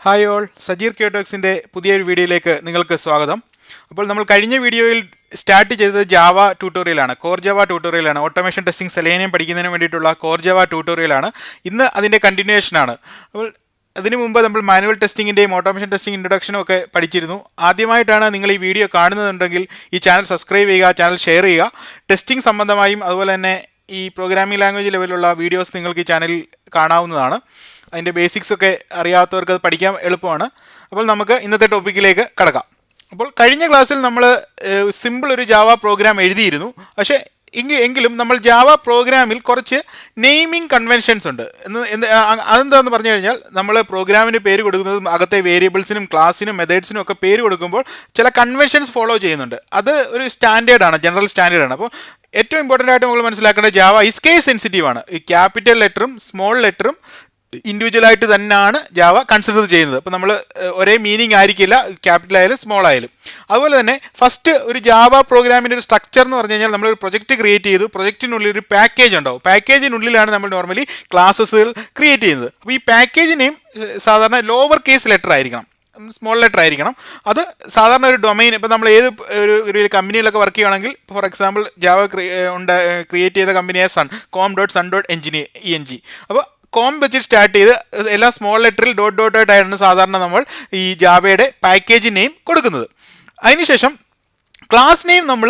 Hi all, Sajeer ക്യൂട്ടോക്സിൻ്റെ പുതിയൊരു വീഡിയോയിലേക്ക് നിങ്ങൾക്ക് സ്വാഗതം. അപ്പോൾ നമ്മൾ കഴിഞ്ഞ വീഡിയോയിൽ സ്റ്റാർട്ട് ചെയ്തത് ജാവ ട്യൂട്ടോറിയലാണ്, കോർ ജാവ ട്യൂട്ടോറിയലാണ്. ഓട്ടോമേഷൻ ടെസ്റ്റിംഗ് സെലേനിയം പഠിക്കുന്നതിന് വേണ്ടിയിട്ടുള്ള കോർ ജാവ ട്യൂട്ടോറിയലാണ്. ഇന്ന് അതിൻ്റെ കണ്ടിന്യൂവേഷനാണ്. അപ്പോൾ അതിനു മുമ്പ് നമ്മൾ മാനുവൽ ടെസ്റ്റിങ്ങിൻ്റെയും ഓട്ടോമേഷൻ ടെസ്റ്റിംഗ് ഇൻട്രൊഡക്ഷനും ഒക്കെ പഠിച്ചിരുന്നു. ആദ്യമായിട്ടാണ് നിങ്ങൾ ഈ വീഡിയോ കാണുന്നതുണ്ടെങ്കിൽ ഈ ചാനൽ സബ്സ്ക്രൈബ് ചെയ്യുക, ചാനൽ ഷെയർ ചെയ്യുക. ടെസ്റ്റിംഗ് സംബന്ധമായും അതുപോലെ തന്നെ ഈ പ്രോഗ്രാമിംഗ് ലാംഗ്വേജ് ലെവലുള്ള വീഡിയോസ് നിങ്ങൾക്ക് ഈ ചാനലിൽ കാണാവുന്നതാണ്. അതിൻ്റെ ബേസിക്സ് ഒക്കെ അറിയാത്തവർക്ക് അത് പഠിക്കാൻ എളുപ്പമാണ്. അപ്പോൾ നമുക്ക് ഇന്നത്തെ ടോപ്പിക്കിലേക്ക് കടക്കാം. അപ്പോൾ കഴിഞ്ഞ ക്ലാസ്സിൽ നമ്മൾ സിമ്പിൾ ഒരു ജാവ പ്രോഗ്രാം എഴുതിയിരുന്നു. പക്ഷേ എങ്കിലും നമ്മൾ ജാവ പ്രോഗ്രാമിൽ കുറച്ച് നെയിമിംഗ് കൺവെൻഷൻസ് ഉണ്ട്. അതെന്താണെന്ന് പറഞ്ഞു കഴിഞ്ഞാൽ, നമ്മൾ പ്രോഗ്രാമിന് പേര് കൊടുക്കുന്നതും അകത്തെ വേരിയബിൾസിനും ക്ലാസ്സിനും മെത്തേഡ്സിനും ഒക്കെ പേര് കൊടുക്കുമ്പോൾ ചില കൺവെൻഷൻസ് ഫോളോ ചെയ്യുന്നുണ്ട്. അത് ഒരു സ്റ്റാൻഡേർഡാണ്, ജനറൽ സ്റ്റാൻഡേർഡാണ്. അപ്പോൾ ഏറ്റവും ഇമ്പോർട്ടൻ്റ് ആയിട്ട് നമ്മൾ മനസ്സിലാക്കേണ്ടത് ജാവ ഈസ് കേസ് സെൻസിറ്റീവ് ആണ്. ഈ ക്യാപിറ്റൽ ലെറ്ററും സ്മോൾ ലെറ്ററും ഇൻഡിവിജ്വലായിട്ട് തന്നെയാണ് ജാവ കൺസിഡർ ചെയ്യുന്നത്. അപ്പോൾ നമ്മൾ ഒരേ മീനിങ് ആയിരിക്കില്ല ക്യാപിറ്റൽ ആയാലും സ്മോൾ ആയാലും. അതുപോലെ തന്നെ ഫസ്റ്റ് ഒരു ജാവ പ്രോഗ്രാമിൻ്റെ ഒരു സ്ട്രക്ചർ എന്ന് പറഞ്ഞു കഴിഞ്ഞാൽ, നമ്മളൊരു പ്രൊജക്റ്റ് ക്രിയേറ്റ് ചെയ്തു. പ്രൊജക്റ്റിനുള്ളിൽ ഒരു പാക്കേജ് ഉണ്ടാവും. പാക്കേജിനുള്ളിലാണ് നമ്മൾ നോർമലി ക്ലാസ്സുകൾ ക്രിയേറ്റ് ചെയ്യുന്നത്. അപ്പോൾ ഈ പാക്കേജിനെയും സാധാരണ ലോവർ കേസ് ലെറ്റർ ആയിരിക്കണം, സ്മോൾ ലെറ്റർ ആയിരിക്കണം. അത് സാധാരണ ഒരു ഡൊമൈൻ, ഇപ്പോൾ നമ്മൾ ഏത് ഒരു കമ്പനിയിലൊക്കെ വർക്ക് ചെയ്യുകയാണെങ്കിൽ, ഫോർ എക്സാമ്പിൾ ജാവ ക്രിയേറ്റ് ചെയ്ത കമ്പനിയായ com.sun.ng. അപ്പോൾ കോം വെച്ച് സ്റ്റാർട്ട് ചെയ്ത് എല്ലാം സ്മോൾ ലെറ്ററിൽ ഡോട്ടായിട്ടാണ് സാധാരണ നമ്മൾ ഈ ജാവയുടെ പാക്കേജ് നെയിം കൊടുക്കുന്നത്. അതിനുശേഷം ക്ലാസ് നെയിം നമ്മൾ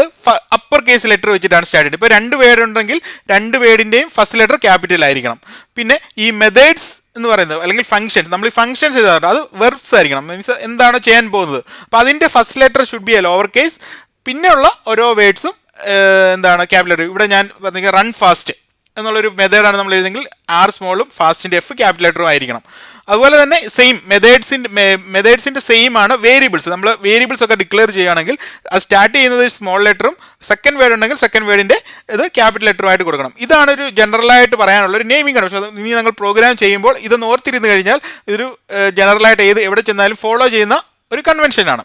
അപ്പർ കേസ് ലെറ്റർ വെച്ചിട്ടാണ് സ്റ്റാർട്ട് ചെയ്യുന്നത്. ഇപ്പോൾ 2 വേർഡ് ഉണ്ടെങ്കിൽ 2 വേർഡിൻ്റെയും ഫസ്റ്റ് ലെറ്റർ ക്യാപിറ്റൽ ആയിരിക്കണം. പിന്നെ ഈ മെത്തേഡ്സ് എന്ന് പറയുന്നത് അല്ലെങ്കിൽ ഫംഗ്ഷൻസ്, നമ്മൾ ഈ ഫംഗ്ഷൻസ് ചെയ്താൽ അത് വെർബ്സ് ആയിരിക്കണം, മീൻസ് എന്താണ് ചെയ്യാൻ പോകുന്നത്. അപ്പോൾ അതിൻ്റെ first letter should be A lower case. പിന്നെയുള്ള ഓരോ വേർഡ്സും എന്താണ് ക്യാപിറ്റൽ ലെറ്റർ. ഇവിടെ ഞാൻ പറഞ്ഞെങ്കിൽ റൺ ഫാസ്റ്റ് എന്നുള്ളൊരു മെത്തേഡാണ് നമ്മൾ എഴുതെങ്കിൽ ആർ സ്മോളും ഫാസ്റ്റിൻ്റെ എഫ് ക്യാപിറ്റൽ ലെറ്ററും ആയിരിക്കണം. അതുപോലെ തന്നെ സെയിം മെത്തേഡ്സിൻ്റെ സെയിം ആണ് വേരിയബിൾസ്. നമ്മൾ വേരിയബിൾസ് ഒക്കെ ഡിക്ലെയർ ചെയ്യുകയാണെങ്കിൽ അത് സ്റ്റാർട്ട് ചെയ്യുന്നത് സ്മോൾ ലെറ്ററും സെക്കൻഡ് വേർഡ് ഉണ്ടെങ്കിൽ സെക്കൻഡ് വേർഡിൻ്റെ ഇത് ക്യാപിറ്റൽ ലെറ്ററുമായിട്ട് കൊടുക്കണം. ഇതാണ് ഒരു ജനറലായിട്ട് പറയാനുള്ള ഒരു നെയിമിംഗ് കൺവെൻഷൻ. ഇനി നിങ്ങൾ പ്രോഗ്രാം ചെയ്യുമ്പോൾ ഇതൊന്ന് ഓർത്തിരുന്ന് കഴിഞ്ഞാൽ ഇതൊരു ജനറലായിട്ട് എവിടെ ചെന്നാലും ഫോളോ ചെയ്യുന്ന ഒരു കൺവെൻഷനാണ്.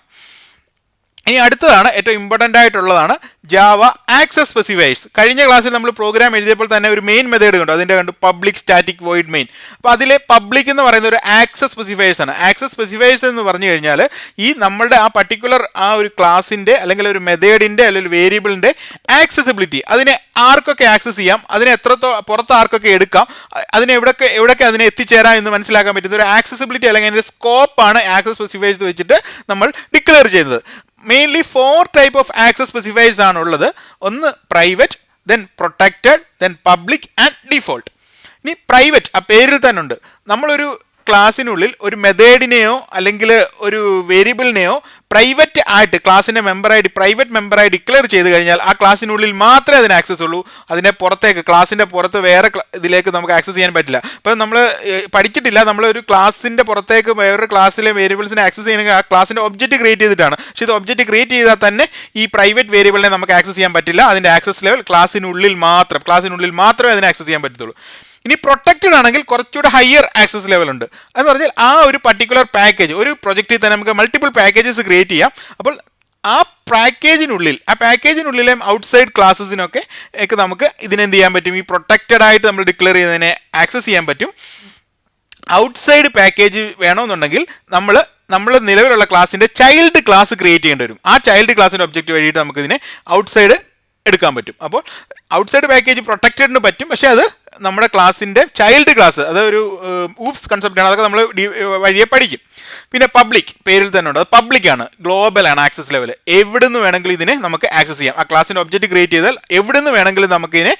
ഇനി അടുത്തതാണ് ഏറ്റവും ഇമ്പോർട്ടൻ്റ് ആയിട്ടുള്ളതാണ് ജാവ ആക്സസ് സ്പെസിഫയേഴ്സ്. കഴിഞ്ഞ ക്ലാസ്സിൽ നമ്മൾ പ്രോഗ്രാം എഴുതിയപ്പോൾ തന്നെ ഒരു മെയിൻ മെത്തേഡ് കണ്ടു, അതിൻ്റെ കണ്ടു പബ്ലിക് സ്റ്റാറ്റിക് വോയിഡ് മെയിൻ. അപ്പോൾ അതിലെ പബ്ലിക് എന്ന് പറയുന്ന ഒരു ആക്സസ് സ്പെസിഫയേഴ്സ് ആണ്. ആക്സസ് സ്പെസിഫയേഴ്സ് എന്ന് പറഞ്ഞു കഴിഞ്ഞാൽ ഈ നമ്മളുടെ ആ പർട്ടിക്കുലർ ആ ഒരു ക്ലാസിൻ്റെ അല്ലെങ്കിൽ ഒരു മെത്തേഡിൻ്റെ അല്ലെങ്കിൽ ഒരു വേരിയബിളിൻ്റെ ആക്സസിബിലിറ്റി, അതിനെ ആർക്കൊക്കെ ആക്സസ് ചെയ്യാം, അതിനെ പുറത്ത് ആർക്കൊക്കെ എടുക്കാം, അതിനെ എവിടെയൊക്കെ അതിനെ എത്തിച്ചേരാം എന്ന് മനസ്സിലാക്കാൻ പറ്റുന്ന ഒരു ആക്സസിബിലിറ്റി അല്ലെങ്കിൽ അതിൻ്റെ സ്കോപ്പാണ് ആക്സസ് സ്പെസിഫയേഴ്സ് വെച്ചിട്ട് നമ്മൾ ഡിക്ലെയർ ചെയ്യുന്നത്. Mainly 4 type of access specifiers ആണുള്ളത്. ഒന്ന് private, then protected, then public and default. ഇനി പ്രൈവറ്റ് ആ പേരിൽ തന്നെ ഉണ്ട്. നമ്മളൊരു ക്ലാസ്സിനുള്ളിൽ ഒരു മെത്തേഡിനെയോ അല്ലെങ്കിൽ ഒരു വേരിയബിളിനെയോ പ്രൈവറ്റ് ആയിട്ട് ക്ലാസ്സിൻ്റെ പ്രൈവറ്റ് മെമ്പറായി ഡിക്ലെയർ ചെയ്ത് കഴിഞ്ഞാൽ ആ ക്ലാസ്സിനുള്ളിൽ മാത്രമേ അതിന് ആക്സസ് ഉള്ളൂ. അതിനെ പുറത്തേക്ക് ക്ലാസ്സിൻ്റെ പുറത്ത് വേറെ ഇതിലേക്ക് നമുക്ക് ആക്സസ് ചെയ്യാൻ പറ്റില്ല. ഇപ്പം നമ്മൾ പഠിച്ചിട്ടില്ല, നമ്മളൊരു ക്ലാസ്സിൻ്റെ പുറത്തേക്ക് വേറൊരു ക്ലാസ്സിലെ വേരിയബിൾസിനെ ആക്സസ് ചെയ്യണമെങ്കിൽ ആ ക്ലാസ്സിൻ്റെ ഒബ്ജക്റ്റ് ക്രിയേറ്റ് ചെയ്തിട്ടാണ്. പക്ഷേ ഇത് ഒബ്ജക്റ്റ് ക്രിയേറ്റ് ചെയ്താൽ തന്നെ ഈ പ്രൈവറ്റ് വേരിയബിളിനെ നമുക്ക് ആക്സസ് ചെയ്യാൻ പറ്റില്ല. അതിൻ്റെ ആക്സസ് ലെവൽ ക്ലാസ്സിനുള്ളിൽ മാത്രമേ അതിനെ ആക്സസ് ചെയ്യാൻ പറ്റത്തുള്ളൂ. ഇനി പ്രൊട്ടക്റ്റഡ് ആണെങ്കിൽ കുറച്ചുകൂടെ ഹയർ ആക്സസ് ലെവൽ ഉണ്ട്. എന്ന് പറഞ്ഞാൽ ആ ഒരു പർട്ടിക്കുലർ പാക്കേജ്, ഒരു പ്രൊജക്റ്റിൽ തന്നെ നമുക്ക് മൾട്ടിപ്പിൾ പാക്കേജസ് ക്രിയേറ്റ് ചെയ്യാം. അപ്പോൾ ആ പാക്കേജിനുള്ളിലെ ഔട്ട്സൈഡ് ക്ലാസ്സസിനൊക്കെ നമുക്ക് ഇതിനെന്ത് ചെയ്യാൻ പറ്റും, ഈ പ്രൊട്ടക്റ്റഡ് ആയിട്ട് നമ്മൾ ഡിക്ലെയർ ചെയ്യുന്നതിനെ ആക്സസ് ചെയ്യാൻ പറ്റും. ഔട്ട്സൈഡ് പാക്കേജ് വേണമെന്നുണ്ടെങ്കിൽ നമ്മൾ നിലവിലുള്ള ക്ലാസ്സിൻ്റെ ചൈൽഡ് ക്ലാസ് ക്രിയേറ്റ് ചെയ്യേണ്ടി വരും. ആ ചൈൽഡ് ക്ലാസ്സിൻ്റെ ഒബ്ജക്റ്റ് വഴിയിട്ട് നമുക്കിതിനെ ഔട്ട്സൈഡ് എടുക്കാൻ പറ്റും. അപ്പോൾ ഔട്ട്സൈഡ് പാക്കേജ് പ്രൊട്ടക്റ്റഡിന് പറ്റും, പക്ഷേ അത് നമ്മുടെ ക്ലാസ്സിൻ്റെ ചൈൽഡ് ക്ലാസ്, അതൊരു ഊപ്സ് കൺസെപ്റ്റാണ്, അതൊക്കെ നമ്മൾ വഴിയെ പഠിക്കും. പിന്നെ പബ്ലിക് പേരിൽ തന്നെ ഉണ്ട്, അത് പബ്ലിക്കാണ്, ഗ്ലോബലാണ് ആക്സസ് ലെവൽ. എവിടെ നിന്ന് വേണമെങ്കിലും ഇതിനെ നമുക്ക് ആക്സസ് ചെയ്യാം. ആ ക്ലാസ്സിൻ്റെ ഒബ്ജക്റ്റ് ക്രിയേറ്റ് ചെയ്താൽ എവിടെ നിന്ന് വേണമെങ്കിലും നമുക്ക് ഇതിനെ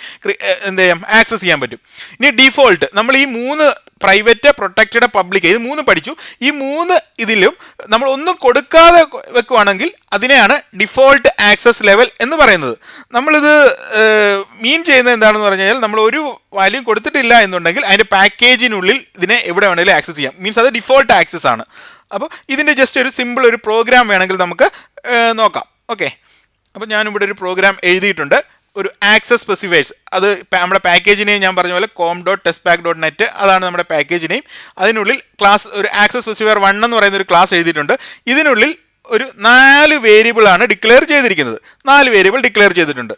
എന്ത് ചെയ്യാം, ആക്സസ് ചെയ്യാൻ പറ്റും. ഇനി ഡിഫോൾട്ട്, നമ്മൾ ഈ 3 പ്രൈവറ്റ്, പ്രൊട്ടക്റ്റഡ്, പബ്ലിക്, ഇത് 3 പഠിച്ചു. ഈ 3 ഇതിലും നമ്മൾ ഒന്നും കൊടുക്കാതെ വെക്കുവാണെങ്കിൽ അതിനെയാണ് ഡിഫോൾട്ട് ആക്സസ് ലെവൽ എന്ന് പറയുന്നത്. നമ്മളിത് മീൻ ചെയ്യുന്നത് എന്താണെന്ന് പറഞ്ഞു കഴിഞ്ഞാൽ, നമ്മൾ ഒരു വാല്യൂ കൊടുത്തിട്ടില്ല എന്നുണ്ടെങ്കിൽ അതിൻ്റെ പാക്കേജിനുള്ളിൽ ഇതിനെ എവിടെ വേണമെങ്കിലും ആക്സസ് ചെയ്യാം. മീൻസ് അത് ഡിഫോൾട്ട് ആക്സസ് ആണ്. അപ്പോൾ ഇതിൻ്റെ ജസ്റ്റ് ഒരു സിമ്പിൾ ഒരു പ്രോഗ്രാം വേണമെങ്കിൽ നമുക്ക് നോക്കാം. ഓക്കെ, അപ്പോൾ ഞാനിവിടെ ഒരു പ്രോഗ്രാം എഴുതിയിട്ടുണ്ട്, ഒരു ആക്സസ് സ്പെസിഫയേഴ്സ്. അത് നമ്മുടെ പാക്കേജ് നെയിം ഞാൻ പറഞ്ഞ പോലെ com.testpack.net, അതാണ് നമ്മുടെ പാക്കേജ് നെയിം. അതിനുള്ളിൽ ക്ലാസ് ഒരു ആക്സസ് സ്പെസിഫയർ 1 എന്ന് പറയുന്ന ഒരു ക്ലാസ് എഴുതിയിട്ടുണ്ട്. ഇതിനുള്ളിൽ ഒരു 4 വേരിയബിളാണ് ഡിക്ലെയർ ചെയ്തിരിക്കുന്നത്. 4 വേരിയബിൾ ഡിക്ലെയർ ചെയ്തിട്ടുണ്ട്.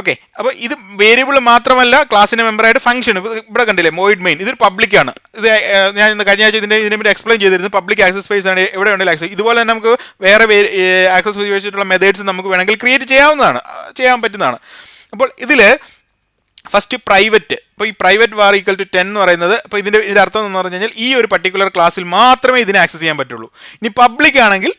ഓക്കെ, അപ്പോൾ ഇത് വേരിയബിൾ മാത്രമല്ല, ക്ലാസ്സിൻ്റെ മെമ്പറായിട്ട് ഫംഗ്ഷൻ ഇവിടെ കണ്ടില്ലേ, വോയിഡ് മെയിൻ, ഇതൊരു പബ്ലിക്കാണ്. ഇത് ഞാൻ ഇന്ന് കഴിഞ്ഞ ആഴ്ച ഇതിനെ പറ്റി എക്സ്പ്ലെയിൻ ചെയ്തിരുന്നു. പബ്ലിക് ആക്സസ് സ്പേസ് ആണ്, എവിടെ ഉണ്ടെങ്കിലും ആക്സസ്. ഇതുപോലെ തന്നെ നമുക്ക് വേറെ ആക്സസ് ഉപയോഗിച്ചിട്ടുള്ള മെത്തേഡ്സ് നമുക്ക് വേണമെങ്കിൽ ക്രിയേറ്റ് ചെയ്യാൻ പറ്റുന്നതാണ്. അപ്പോൾ ഇതിൽ ഫസ്റ്റ് പ്രൈവറ്റ്, ഇപ്പോൾ ഈ പ്രൈവറ്റ് വാർ ഈക്വൽ ടു 10 എന്ന് പറയുന്നത്, അപ്പോൾ ഇതിൻ്റെ അർത്ഥം എന്ന് പറഞ്ഞു കഴിഞ്ഞാൽ ഈ ഒരു പർട്ടിക്കുലർ ക്ലാസ്സിൽ മാത്രമേ ഇതിനെ ആക്സസ് ചെയ്യാൻ പറ്റുള്ളൂ. ഇനി പബ്ലിക് ആണെങ്കിൽ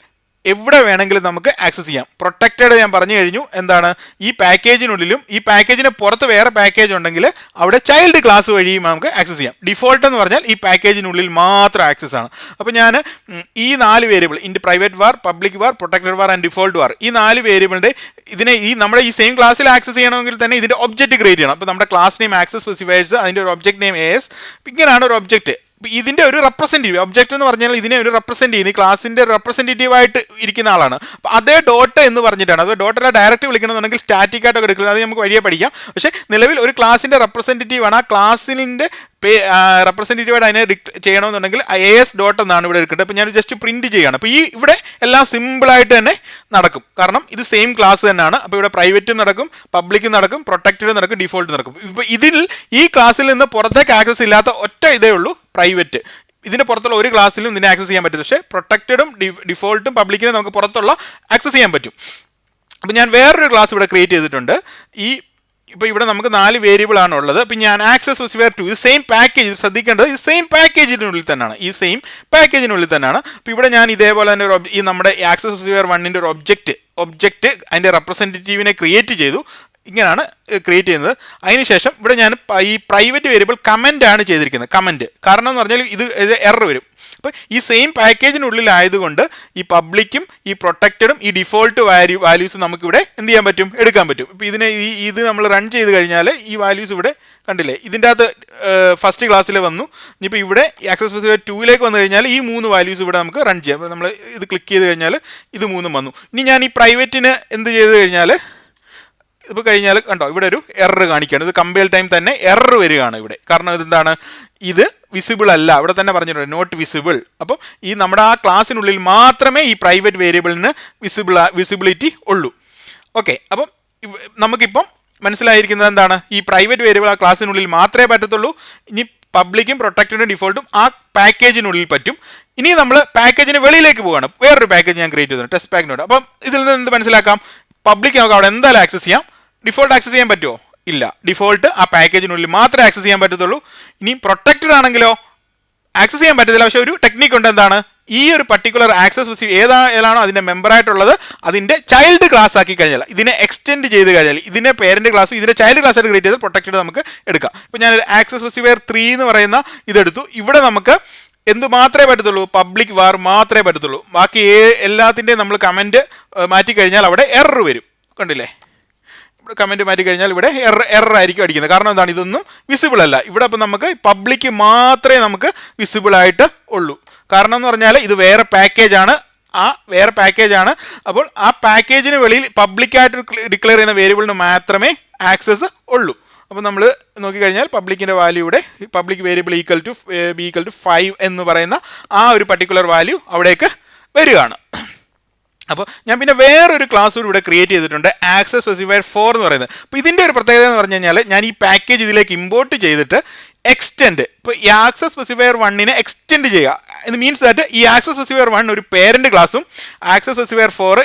എവിടെ വേണമെങ്കിലും നമുക്ക് ആക്സസ് ചെയ്യാം. പ്രൊട്ടക്റ്റഡ് ഞാൻ പറഞ്ഞു കഴിഞ്ഞു, എന്താണ്, ഈ പാക്കേജിനുള്ളിലും ഈ പാക്കേജിന് പുറത്ത് വേറെ പാക്കേജ് ഉണ്ടെങ്കിൽ അവിടെ ചൈൽഡ് ക്ലാസ് വഴിയും നമുക്ക് ആക്സസ് ചെയ്യാം. ഡിഫോൾട്ട് എന്ന് പറഞ്ഞാൽ ഈ പാക്കേജിനുള്ളിൽ മാത്രം ആക്സസ് ആണ്. അപ്പോൾ ഞാൻ ഈ 4 variable, private var, public var, protected var and default var, ഈ 4 വേരിയബിളിൻ്റെ ഇതിനെ നമ്മുടെ ഈ സെയിം ക്ലാസ്സിൽ ആക്സസ് ചെയ്യണമെങ്കിൽ തന്നെ ഇതിൻ്റെ ഒബ്ജക്റ്റ് ക്രിയേറ്റ് ചെയ്യണം. അപ്പോൾ നമ്മുടെ ക്ലാസ് നെയിം ആക്സസ് സ്പെസിഫയേഴ്സ്, അതിൻ്റെ ഒരു ഒബ്ജക്റ്റ് നെയിം AS, ഇങ്ങനെയാണ് ഒരു ഒബ്ജക്റ്റ്. ഇതിൻ്റെ ഒരു റെപ്രസെൻറ്റേറ്റീവ് ഒബ്ജക്റ്റ് എന്ന് പറഞ്ഞാൽ ഇതിനെ ഒരു റെപ്രസെൻറ്റ് ചെയ്യുന്ന, ഈ ക്ലാസിൻ്റെ റെപ്രസെൻറ്റേറ്റീവ് ആയിട്ട് ഇരിക്കുന്ന ആളാണ്. അപ്പോൾ അതേ ഡോട്ട് എന്ന് പറഞ്ഞിട്ടാണ്. അത് ഡോട്ടല്ല ഡയറക്റ്റ് വിളിക്കണമെന്നുണ്ടെങ്കിൽ സ്റ്റാറ്റിക് ആയിട്ടൊക്കെ എടുക്കുന്നത്, അത് നമുക്ക് വഴിയെ പഠിക്കാം. പക്ഷേ നിലവിൽ ഒരു ക്ലാസിൻ്റെ റെപ്രസെൻറ്റേറ്റീവ് ആണ്. ആ ക്ലാസിൻ്റെ റെപ്രസെൻറ്റേറ്റീവായിട്ട് അതിനെ ചെയ്യണമെന്നുണ്ടെങ്കിൽ AS ഡോട്ട് എന്നാണ് ഇവിടെ എടുക്കേണ്ടത്. അപ്പോൾ ഞാൻ ജസ്റ്റ് പ്രിൻറ്റ് ചെയ്യുകയാണ്. അപ്പോൾ ഇവിടെ എല്ലാം സിമ്പിളായിട്ട് തന്നെ നടക്കും, കാരണം ഇത് സെയിം ക്ലാസ് തന്നെയാണ്. അപ്പോൾ ഇവിടെ പ്രൈവറ്റും നടക്കും, പബ്ലിക്കും നടക്കും, പ്രൊട്ടക്റ്റഡ് നടക്കും, ഡിഫോൾട്ട് നടക്കും. ഇപ്പോൾ ഇതിൽ ഈ ക്ലാസ്സിൽ നിന്ന് പുറത്തേക്ക് ആക്സസ് ഇല്ലാത്ത ഒറ്റ ഇതേ ഉള്ളൂ, പ്രൈവറ്റ്. ഇതിൻ്റെ പുറത്തുള്ള ഒരു ക്ലാസ്സിലും ഇതിനെ ആക്സസ് ചെയ്യാൻ പറ്റില്ല. പക്ഷേ പ്രൊട്ടക്റ്റഡും ഡിഫോൾട്ടും പബ്ലിക്കിനും നമുക്ക് പുറത്തുള്ള ആക്സസ് ചെയ്യാൻ പറ്റും. അപ്പോൾ ഞാൻ വേറൊരു ക്ലാസ് ഇവിടെ ക്രിയേറ്റ് ചെയ്തിട്ടുണ്ട്. ഇപ്പോൾ ഇവിടെ നമുക്ക് 4 വേരിയബിൾ ആണ് ഉള്ളത്. അപ്പോൾ ഞാൻ ആക്സസ് സ്പെസിഫയർ 2, ഇത് സെയിം പാക്കേജ്, ശ്രദ്ധിക്കേണ്ടത് ഈ സെയിം പാക്കേജിനുള്ളിൽ തന്നെയാണ്, അപ്പോൾ ഇവിടെ ഞാൻ ഇതേപോലെ തന്നെ ഈ നമ്മുടെ ആക്സസ് സ്പെസിഫയർ 1ൻ്റെ ഒരു ഒബ്ജക്റ്റ് അതിൻ്റെ റെപ്രസെൻറ്റേറ്റീവിനെ ക്രിയേറ്റ് ചെയ്തു. ഇങ്ങനെയാണ് ക്രിയേറ്റ് ചെയ്യുന്നത്. അതിനുശേഷം ഇവിടെ ഞാൻ ഈ പ്രൈവറ്റ് വേരിയബിൾ കമൻ്റ് ആണ് ചെയ്തിരിക്കുന്നത്. കമൻറ്റ് കാരണം എന്ന് പറഞ്ഞാൽ ഇത് എറർ വരും. അപ്പോൾ ഈ സെയിം പാക്കേജിനുള്ളിലായതുകൊണ്ട് ഈ പബ്ലിക്കും ഈ പ്രൊട്ടക്റ്റഡും ഈ ഡിഫോൾട്ട് വാല്യൂസ് നമുക്കിവിടെ എന്ത് ചെയ്യാൻ പറ്റും, എടുക്കാൻ പറ്റും. ഇപ്പോൾ ഇത് നമ്മൾ റൺ ചെയ്ത് കഴിഞ്ഞാൽ ഈ വാല്യൂസ് ഇവിടെ കണ്ടില്ലേ, ഇതിൻ്റെ അകത്ത് ഫസ്റ്റ് ക്ലാസ്സിൽ വന്നു. ഇനിയിപ്പോൾ ഇവിടെ ആക്സസ് സ്പെസിഫയർ 2ലേക്ക് വന്നു കഴിഞ്ഞാൽ ഈ 3 വാല്യൂസ് ഇവിടെ നമുക്ക് റൺ ചെയ്യാം. അപ്പോൾ നമ്മൾ ഇത് ക്ലിക്ക് ചെയ്ത് കഴിഞ്ഞാൽ ഇത് 3 വന്നു. ഇനി ഞാൻ ഈ പ്രൈവറ്റിന് എന്ത് ചെയ്ത് കഴിഞ്ഞാൽ, ഇപ്പോൾ കഴിഞ്ഞാൽ കണ്ടോ, ഇവിടെ ഒരു എറർ കാണിക്കുകയാണ്. ഇത് കമ്പൈൽ ടൈം തന്നെ എറർ വരികയാണ് ഇവിടെ. കാരണം ഇതെന്താണ്, ഇത് വിസിബിൾ അല്ല, ഇവിടെ തന്നെ പറഞ്ഞിട്ടുണ്ട് നോട്ട് വിസിബിൾ. അപ്പം ഈ നമ്മുടെ ആ ക്ലാസ്സിനുള്ളിൽ മാത്രമേ ഈ പ്രൈവറ്റ് വേരിയബിളിന് വിസിബിലിറ്റി ഉള്ളൂ. ഓക്കെ, അപ്പം നമുക്കിപ്പം മനസ്സിലായിരിക്കുന്നത് എന്താണ്, ഈ പ്രൈവറ്റ് വേരിയബിൾ ആ ക്ലാസ്സിനുള്ളിൽ മാത്രമേ പറ്റത്തുള്ളൂ. ഇനി പബ്ലിക്കും പ്രൊട്ടക്റ്റഡും ഡിഫോൾട്ടും ആ പാക്കേജിനുള്ളിൽ പറ്റും. ഇനി നമ്മൾ പാക്കേജിന് വെളിയിലേക്ക് പോവുകയാണ്. വേറൊരു പാക്കേജ് ഞാൻ ക്രിയേറ്റ് ചെയ്തിട്ടുണ്ട്, ടെസ്റ്റ് പാക്കിനോട്. അപ്പം ഇതിൽ നിന്ന് എന്ത് മനസ്സിലാക്കാം, പബ്ലിക് നമുക്ക് അവിടെ എന്തായാലും ആക്സസ് ചെയ്യാം. ഡിഫോൾട്ട് ആക്സസ് ചെയ്യാൻ പറ്റുമോ? ഇല്ല, ഡിഫോൾട്ട് ആ പാക്കേജിനുള്ളിൽ മാത്രമേ ആക്സസ് ചെയ്യാൻ പറ്റത്തുള്ളൂ. ഇനി പ്രൊട്ടക്റ്റഡ് ആണെങ്കിലോ ആക്സസ് ചെയ്യാൻ പറ്റത്തില്ല. പക്ഷേ ഒരു ടെക്നിക്ക് ഉണ്ട്, എന്താണ്, ഈ ഒരു പർട്ടിക്കുലർ ആക്സസ് ഏതാണോ അതിൻ്റെ മെമ്പറായിട്ടുള്ളത് അതിൻ്റെ ചൈൽഡ് ക്ലാസ് ആക്കി കഴിഞ്ഞാൽ, ഇതിനെ എക്സ്റ്റെൻഡ് ചെയ്ത് കഴിഞ്ഞാൽ, ഇതിനെ പേരൻറ്റ് ക്ലാസ്സും ഇതിൻ്റെ ചൈൽഡ് ക്ലാസ് ആയിട്ട് ക്രിയേറ്റ് ചെയ്ത് പ്രൊട്ടക്റ്റഡ് നമുക്ക് എടുക്കാം. ഇപ്പോൾ ഞാൻ ആക്സസ് സ്പെസിഫയർ 3 എന്ന് പറയുന്ന ഇതെടുത്തു. ഇവിടെ നമുക്ക് എന്ത് മാത്രമേ പറ്റത്തുള്ളൂ, പബ്ലിക് വാർ മാത്രമേ പറ്റത്തുള്ളൂ. ബാക്കി എല്ലാത്തിൻ്റെയും നമ്മൾ കമൻറ്റ് മാറ്റിക്കഴിഞ്ഞാൽ അവിടെ എറർ വരും. കണ്ടില്ലേ, കമൻറ്റ് മാറ്റി കഴിഞ്ഞാൽ ഇവിടെ എറർ ആയിരിക്കും അടിക്കുന്നത്. കാരണം എന്താണ്, ഇതൊന്നും വിസിബിൾ അല്ല. ഇവിടെ അപ്പം നമുക്ക് പബ്ലിക് മാത്രമേ നമുക്ക് വിസിബിൾ ആയിട്ട് ഉള്ളൂ. കാരണം എന്ന് പറഞ്ഞാൽ ഇത് വേറെ പാക്കേജാണ്. അപ്പോൾ ആ പാക്കേജിന് വെളിയിൽ പബ്ലിക്കായിട്ട് ഡിക്ലെയർ ചെയ്യുന്ന വേരിയബിളിന് മാത്രമേ ആക്സസ് ഉള്ളൂ. അപ്പോൾ നമ്മൾ നോക്കിക്കഴിഞ്ഞാൽ പബ്ലിക്കിൻ്റെ വാല്യൂ ഇവിടെ പബ്ലിക് വേരിയബിൾ ഈക്വൽ ടു 5 എന്ന് പറയുന്ന ആ ഒരു പർട്ടിക്കുലർ വാല്യൂ അവിടേക്ക് വരികയാണ്. അപ്പോൾ ഞാൻ പിന്നെ വേറൊരു ക്ലാസ് കൂടി ഇവിടെ ക്രിയേറ്റ് ചെയ്തിട്ടുണ്ട്, ആക്സസ് സ്പെസിഫയർ 4 എന്ന് പറയുന്നത്. അപ്പോൾ ഇതിൻ്റെ ഒരു പ്രത്യേകത എന്ന് പറഞ്ഞു കഴിഞ്ഞാൽ, ഞാൻ ഈ പാക്കേജ് ഇതിലേക്ക് ഇമ്പോർട്ട് ചെയ്തിട്ട് എക്സ്റ്റെൻഡ്, ഇപ്പോൾ ഈ ആക്സസ് സ്പെസിഫയർ 1നെ എക്സ്റ്റെൻഡ് ചെയ്യുക. ഇത് മീൻസ് ദാറ്റ് ഈ ആക്സസ് സ്പെസിഫയർ 1 ഒരു പേരൻറ്റ് ക്ലാസ്സും ആക്സസ് സ്പെസിഫയർ 4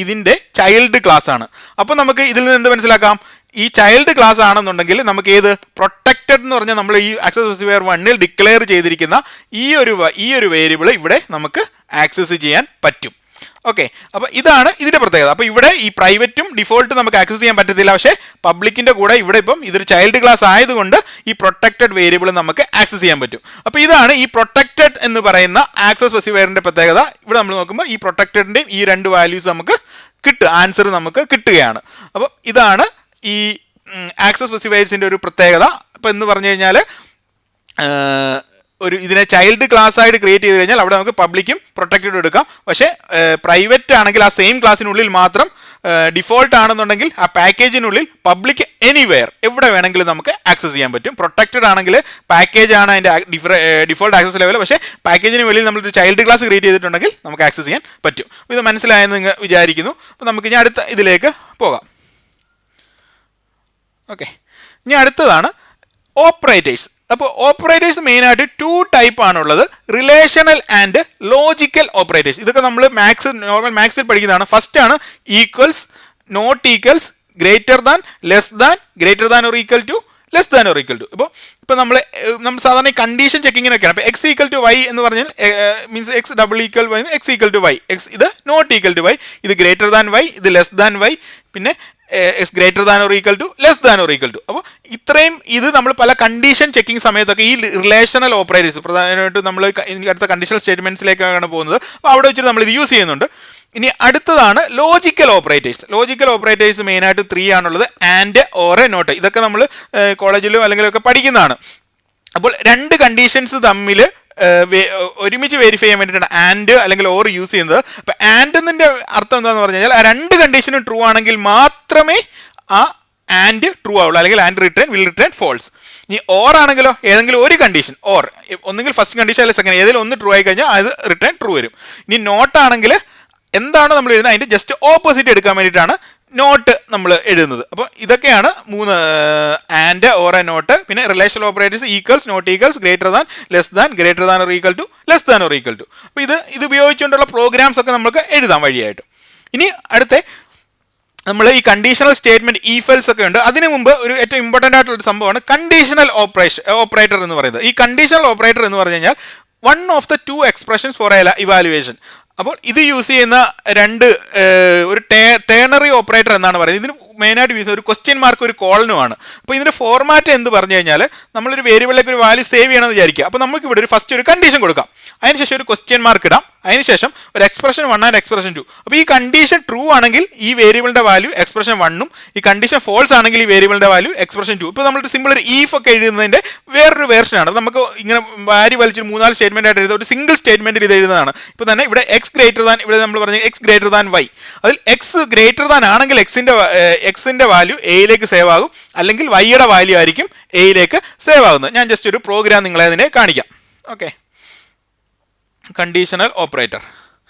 ഇതിൻ്റെ ചൈൽഡ് ക്ലാസ് ആണ്. അപ്പോൾ നമുക്ക് ഇതിൽ നിന്ന് എന്ത് മനസ്സിലാക്കാം, ഈ ചൈൽഡ് ക്ലാസ് ആണെന്നുണ്ടെങ്കിൽ നമുക്ക് ഏത് പ്രൊട്ടക്റ്റഡ് എന്ന് പറഞ്ഞാൽ നമ്മൾ ഈ ആക്സസ് സ്പെസിഫയർ 1ൽ ഡിക്ലെയർ ചെയ്തിരിക്കുന്ന ഈ ഒരു വേരിയബിൾ ഇവിടെ നമുക്ക് ആക്സസ് ചെയ്യാൻ പറ്റും. ഓക്കെ, അപ്പോൾ ഇതാണ് ഇതിൻ്റെ പ്രത്യേകത. അപ്പോൾ ഇവിടെ ഈ പ്രൈവറ്റും ഡിഫോൾട്ടും നമുക്ക് ആക്സസ് ചെയ്യാൻ പറ്റത്തില്ല. പക്ഷേ പബ്ലിക്കിൻ്റെ കൂടെ ഇവിടെ ഇപ്പം ഇതൊരു ചൈൽഡ് ക്ലാസ് ആയതുകൊണ്ട് ഈ പ്രൊട്ടക്റ്റഡ് വേരിയബിൾ നമുക്ക് ആക്സസ് ചെയ്യാൻ പറ്റും. അപ്പോൾ ഇതാണ് ഈ പ്രൊട്ടക്റ്റഡ് എന്ന് പറയുന്ന ആക്സസ് സ്പെസിഫയറിൻ്റെ പ്രത്യേകത. ഇവിടെ നമ്മൾ നോക്കുമ്പോൾ ഈ പ്രൊട്ടക്റ്റഡിൻ്റെയും ഈ 2 വാല്യൂസ് നമുക്ക് ആൻസർ നമുക്ക് കിട്ടുകയാണ്. അപ്പോൾ ഇതാണ് ഈ ആക്സസ് സ്പെസിഫയേഴ്സിൻ്റെ ഒരു പ്രത്യേകത. അപ്പോൾ എന്ന് പറഞ്ഞു കഴിഞ്ഞാൽ ഇതിനെ ചൈൽഡ് ക്ലാസ് ആയിട്ട് ക്രിയേറ്റ് ചെയ്ത് കഴിഞ്ഞാൽ അവിടെ നമുക്ക് പബ്ലിക്കും പ്രൊട്ടക്റ്റഡും എടുക്കാം. പക്ഷേ പ്രൈവറ്റ് ആണെങ്കിൽ ആ സെയിം ക്ലാസ്സിനുള്ളിൽ മാത്രം ഡിഫോൾട്ട് ആണെന്നുണ്ടെങ്കിൽ ആ പാക്കേജിനുള്ളിൽ പബ്ലിക് എനിവെയർ എവിടെ വേണമെങ്കിലും നമുക്ക് ആക്സസ് ചെയ്യാൻ പറ്റും. പ്രൊട്ടക്റ്റഡ് ആണെങ്കിൽ പാക്കേജ് ആണ് അതിൻ്റെ ഡിഫോൾട്ട് ആക്സസ് ലെവൽ. പക്ഷേ പാക്കേജിന് വെളിയിൽ നമ്മളൊരു ചൈൽഡ് ക്ലാസ് ക്രിയേറ്റ് ചെയ്തിട്ടുണ്ടെങ്കിൽ നമുക്ക് ആക്സസ് ചെയ്യാൻ പറ്റും. ഇത് മനസ്സിലായെന്ന് നിങ്ങൾ വിചാരിക്കുന്നു. അപ്പോൾ നമുക്ക് ഇനി അടുത്ത ഇതിലേക്ക് പോകാം. ഓക്കെ, ഇനി അടുത്തതാണ് ഓപ്പറേറ്റേഴ്സ്. അപ്പോൾ ഓപ്പറേറ്റേഴ്സ് മെയിനായിട്ട് 2 ടൈപ്പ് ആണുള്ളത്, റിലേഷണൽ ആൻഡ് ലോജിക്കൽ ഓപ്പറേറ്റേഴ്സ്. ഇതൊക്കെ നമ്മൾ നോർമൽ മാത്സിൽ പഠിക്കുന്നതാണ്. ഫസ്റ്റ് ആണ് equals, not equals, greater than, less than, greater than or equal to, less than or equal to. ഇപ്പോൾ നമ്മൾ സാധാരണ കണ്ടീഷൻ ചെക്കിങ്ങിനൊക്കെയാണ്. ഇപ്പോൾ എക്സ് ഈക്വൽ ടു വൈ എന്ന് പറഞ്ഞാൽ means X double equal Y, X equal to Y, X ഇത് not equal to Y, ഇത് greater than Y, ഇത് less than Y, പിന്നെ X greater than or equal to, less than or equal to. അപ്പോൾ ഇത്രയും ഇത് നമ്മൾ പല condition checking സമയത്തൊക്കെ ഈ റിലേഷണൽ ഓപ്പറേറ്റേഴ്സ് പ്രധാനമായിട്ട് നമ്മൾ അടുത്ത കണ്ടീഷണൽ സ്റ്റേറ്റ്മെന്റ്സിലേക്കാണ് പോകുന്നത്. അപ്പോൾ അവിടെ വെച്ചിട്ട് നമ്മൾ ഇത് യൂസ് ചെയ്യുന്നുണ്ട്. ഇനി അടുത്തതാണ് ലോജിക്കൽ ഓപ്പറേറ്റേഴ്സ്. ലോജിക്കൽ ഓപ്പറേറ്റേഴ്സ് മെയിനായിട്ട് 3 ആണുള്ളത്, ആൻഡ്, ഓർ, നോട്ട്. ഇതൊക്കെ നമ്മൾ കോളേജിലോ അല്ലെങ്കിൽ ഒക്കെ പഠിക്കുന്നതാണ്. അപ്പോൾ 2 കണ്ടീഷൻസ് തമ്മിൽ ഒരുമിച്ച് വെരിഫൈ ചെയ്യാൻ വേണ്ടിയിട്ടാണ് ആൻഡ് അല്ലെങ്കിൽ ഓർ യൂസ് ചെയ്യുന്നത്. അപ്പോൾ ആൻഡ് എന്നതിൻ്റെ അർത്ഥം എന്താണെന്ന് പറഞ്ഞു കഴിഞ്ഞാൽ ആ 2 കണ്ടീഷനും ട്രൂ ആണെങ്കിൽ മാത്രമേ ആ ആൻഡ് ട്രൂ ആവുള്ളൂ, അല്ലെങ്കിൽ and return will return false. ഇനി ഓർ ആണെങ്കിലോ ഏതെങ്കിലും ഒരു കണ്ടീഷൻ, ഓർ ഒന്നുകിൽ ഫസ്റ്റ് കണ്ടീഷൻ അല്ലെങ്കിൽ സെക്കൻഡ്, ഏതെങ്കിലും ഒന്ന് ട്രൂ ആയി കഴിഞ്ഞാൽ അത് റിട്ടേൺ ട്രൂ വരും. ഇനി നോട്ട് ആണെങ്കിൽ എന്താണ് നമ്മൾ എഴുതുന്നത് അതിൻ്റെ ജസ്റ്റ് ഓപ്പോസിറ്റ് എടുക്കാൻ വേണ്ടിയിട്ടാണ് നോട്ട് നമ്മൾ എഴുതുന്നത്. അപ്പോൾ ഇതൊക്കെയാണ് 3 ആൻഡ്, ഓർ, നോട്ട്. പിന്നെ relational operators equals, not equals, greater than, less than, greater than or equal to, less than or equal to. അപ്പോൾ ഇത് ഉപയോഗിച്ചുകൊണ്ടുള്ള പ്രോഗ്രാംസ് ഒക്കെ നമുക്ക് എഴുതാം വഴിയായിട്ട്. ഇനി അടുത്ത നമ്മൾ ഈ കണ്ടീഷണൽ സ്റ്റേറ്റ്മെന്റ് ഈഫെൽസ് ഒക്കെ ഉണ്ട്. അതിന് മുമ്പ് ഒരു ഏറ്റവും ഇമ്പോർട്ടൻ്റ് ആയിട്ടുള്ള സംഭവമാണ് കണ്ടീഷണൽ ഓപ്പറേറ്റർ എന്ന് പറയുന്നത്. ഈ കണ്ടീഷണൽ ഓപ്പറേറ്റർ എന്ന് പറഞ്ഞു കഴിഞ്ഞാൽ 1 of the 2 expressions for evaluation. അപ്പോൾ ഇത് യൂസ് ചെയ്യുന്ന ഒരു ടേണറി ഓപ്പറേറ്റർ എന്നാണ് പറയുന്നത്. ഇതിന് മെയിനായിട്ട് യൂസ് ചെയ്യുന്ന ഒരു ക്വസ്റ്റ്യൻ മാർക്ക് ഒരു കോളനുമാണ്. അപ്പോൾ ഇതിൻ്റെ ഫോർമാറ്റ് എന്ത് പറഞ്ഞു കഴിഞ്ഞാൽ നമ്മളൊരു വേരിയബിളിലേക്ക് ഒരു വാല്യൂ സേവ് ചെയ്യണമെന്ന് വിചാരിക്കുക. അപ്പോൾ നമുക്ക് ഇവിടെ ഫസ്റ്റ് ഒരു കണ്ടീഷൻ കൊടുക്കാം, അതിനുശേഷം ഒരു ക്വസ്റ്റ്യൻ മാർക്ക് ഇടാം, അതിനുശേഷം ഒരു എക്സ്പ്രഷൻ 1 ആൻഡ് എക്സ്പ്രഷൻ 2. അപ്പോൾ ഈ കണ്ടീഷൻ ട്രൂ ആണെങ്കിൽ ഈ വേരിയബിളിൻ്റെ വാല്യൂ എക്സ്പ്രഷൻ 1ഉം, ഈ കണ്ടീഷൻ ഫോൾസ് ആണെങ്കിൽ ഈ വേരിയബിളിൻ്റെ വാല്യൂ എക്സ്പ്രഷൻ 2. ഇപ്പോൾ നമ്മൾ സിമ്പിൾ ഒരു ഈഫ് ഒക്കെ എഴുതുന്നതിൻ്റെ വേറൊരു വേർഷനാണ്. നമുക്ക് ഇങ്ങനെ വാരി വലിച്ചൊരു 3-4 സ്റ്റേറ്റ്മെന്റ് ആയിട്ട് എഴുതുക, ഒരു സിംഗിൾ സ്റ്റേറ്റ്മെന്റിൽ ഇത് എഴുതുന്നതാണ്. ഇപ്പോൾ തന്നെ ഇവിടെ എക്സ് ഗ്രേറ്റർ ദാൻ, ഇവിടെ നമ്മൾ പറഞ്ഞ എക്സ് ഗ്രേറ്റർ ദാൻ വൈ, അതിൽ എക്സ് ഗ്രേറ്റർ ദാൻ ആണെങ്കിൽ എക്സിന്റെ വാല്യൂ എയിലേക്ക് സേവ് ആകും, അല്ലെങ്കിൽ വൈയുടെ വാല്യൂ ആയിരിക്കും എയിലേക്ക് സേവ് ആകുന്നത്. ഞാൻ ജസ്റ്റ് ഒരു പ്രോഗ്രാം നിങ്ങളെ അതിനെ കാണിക്കാം. Okay, conditional operator.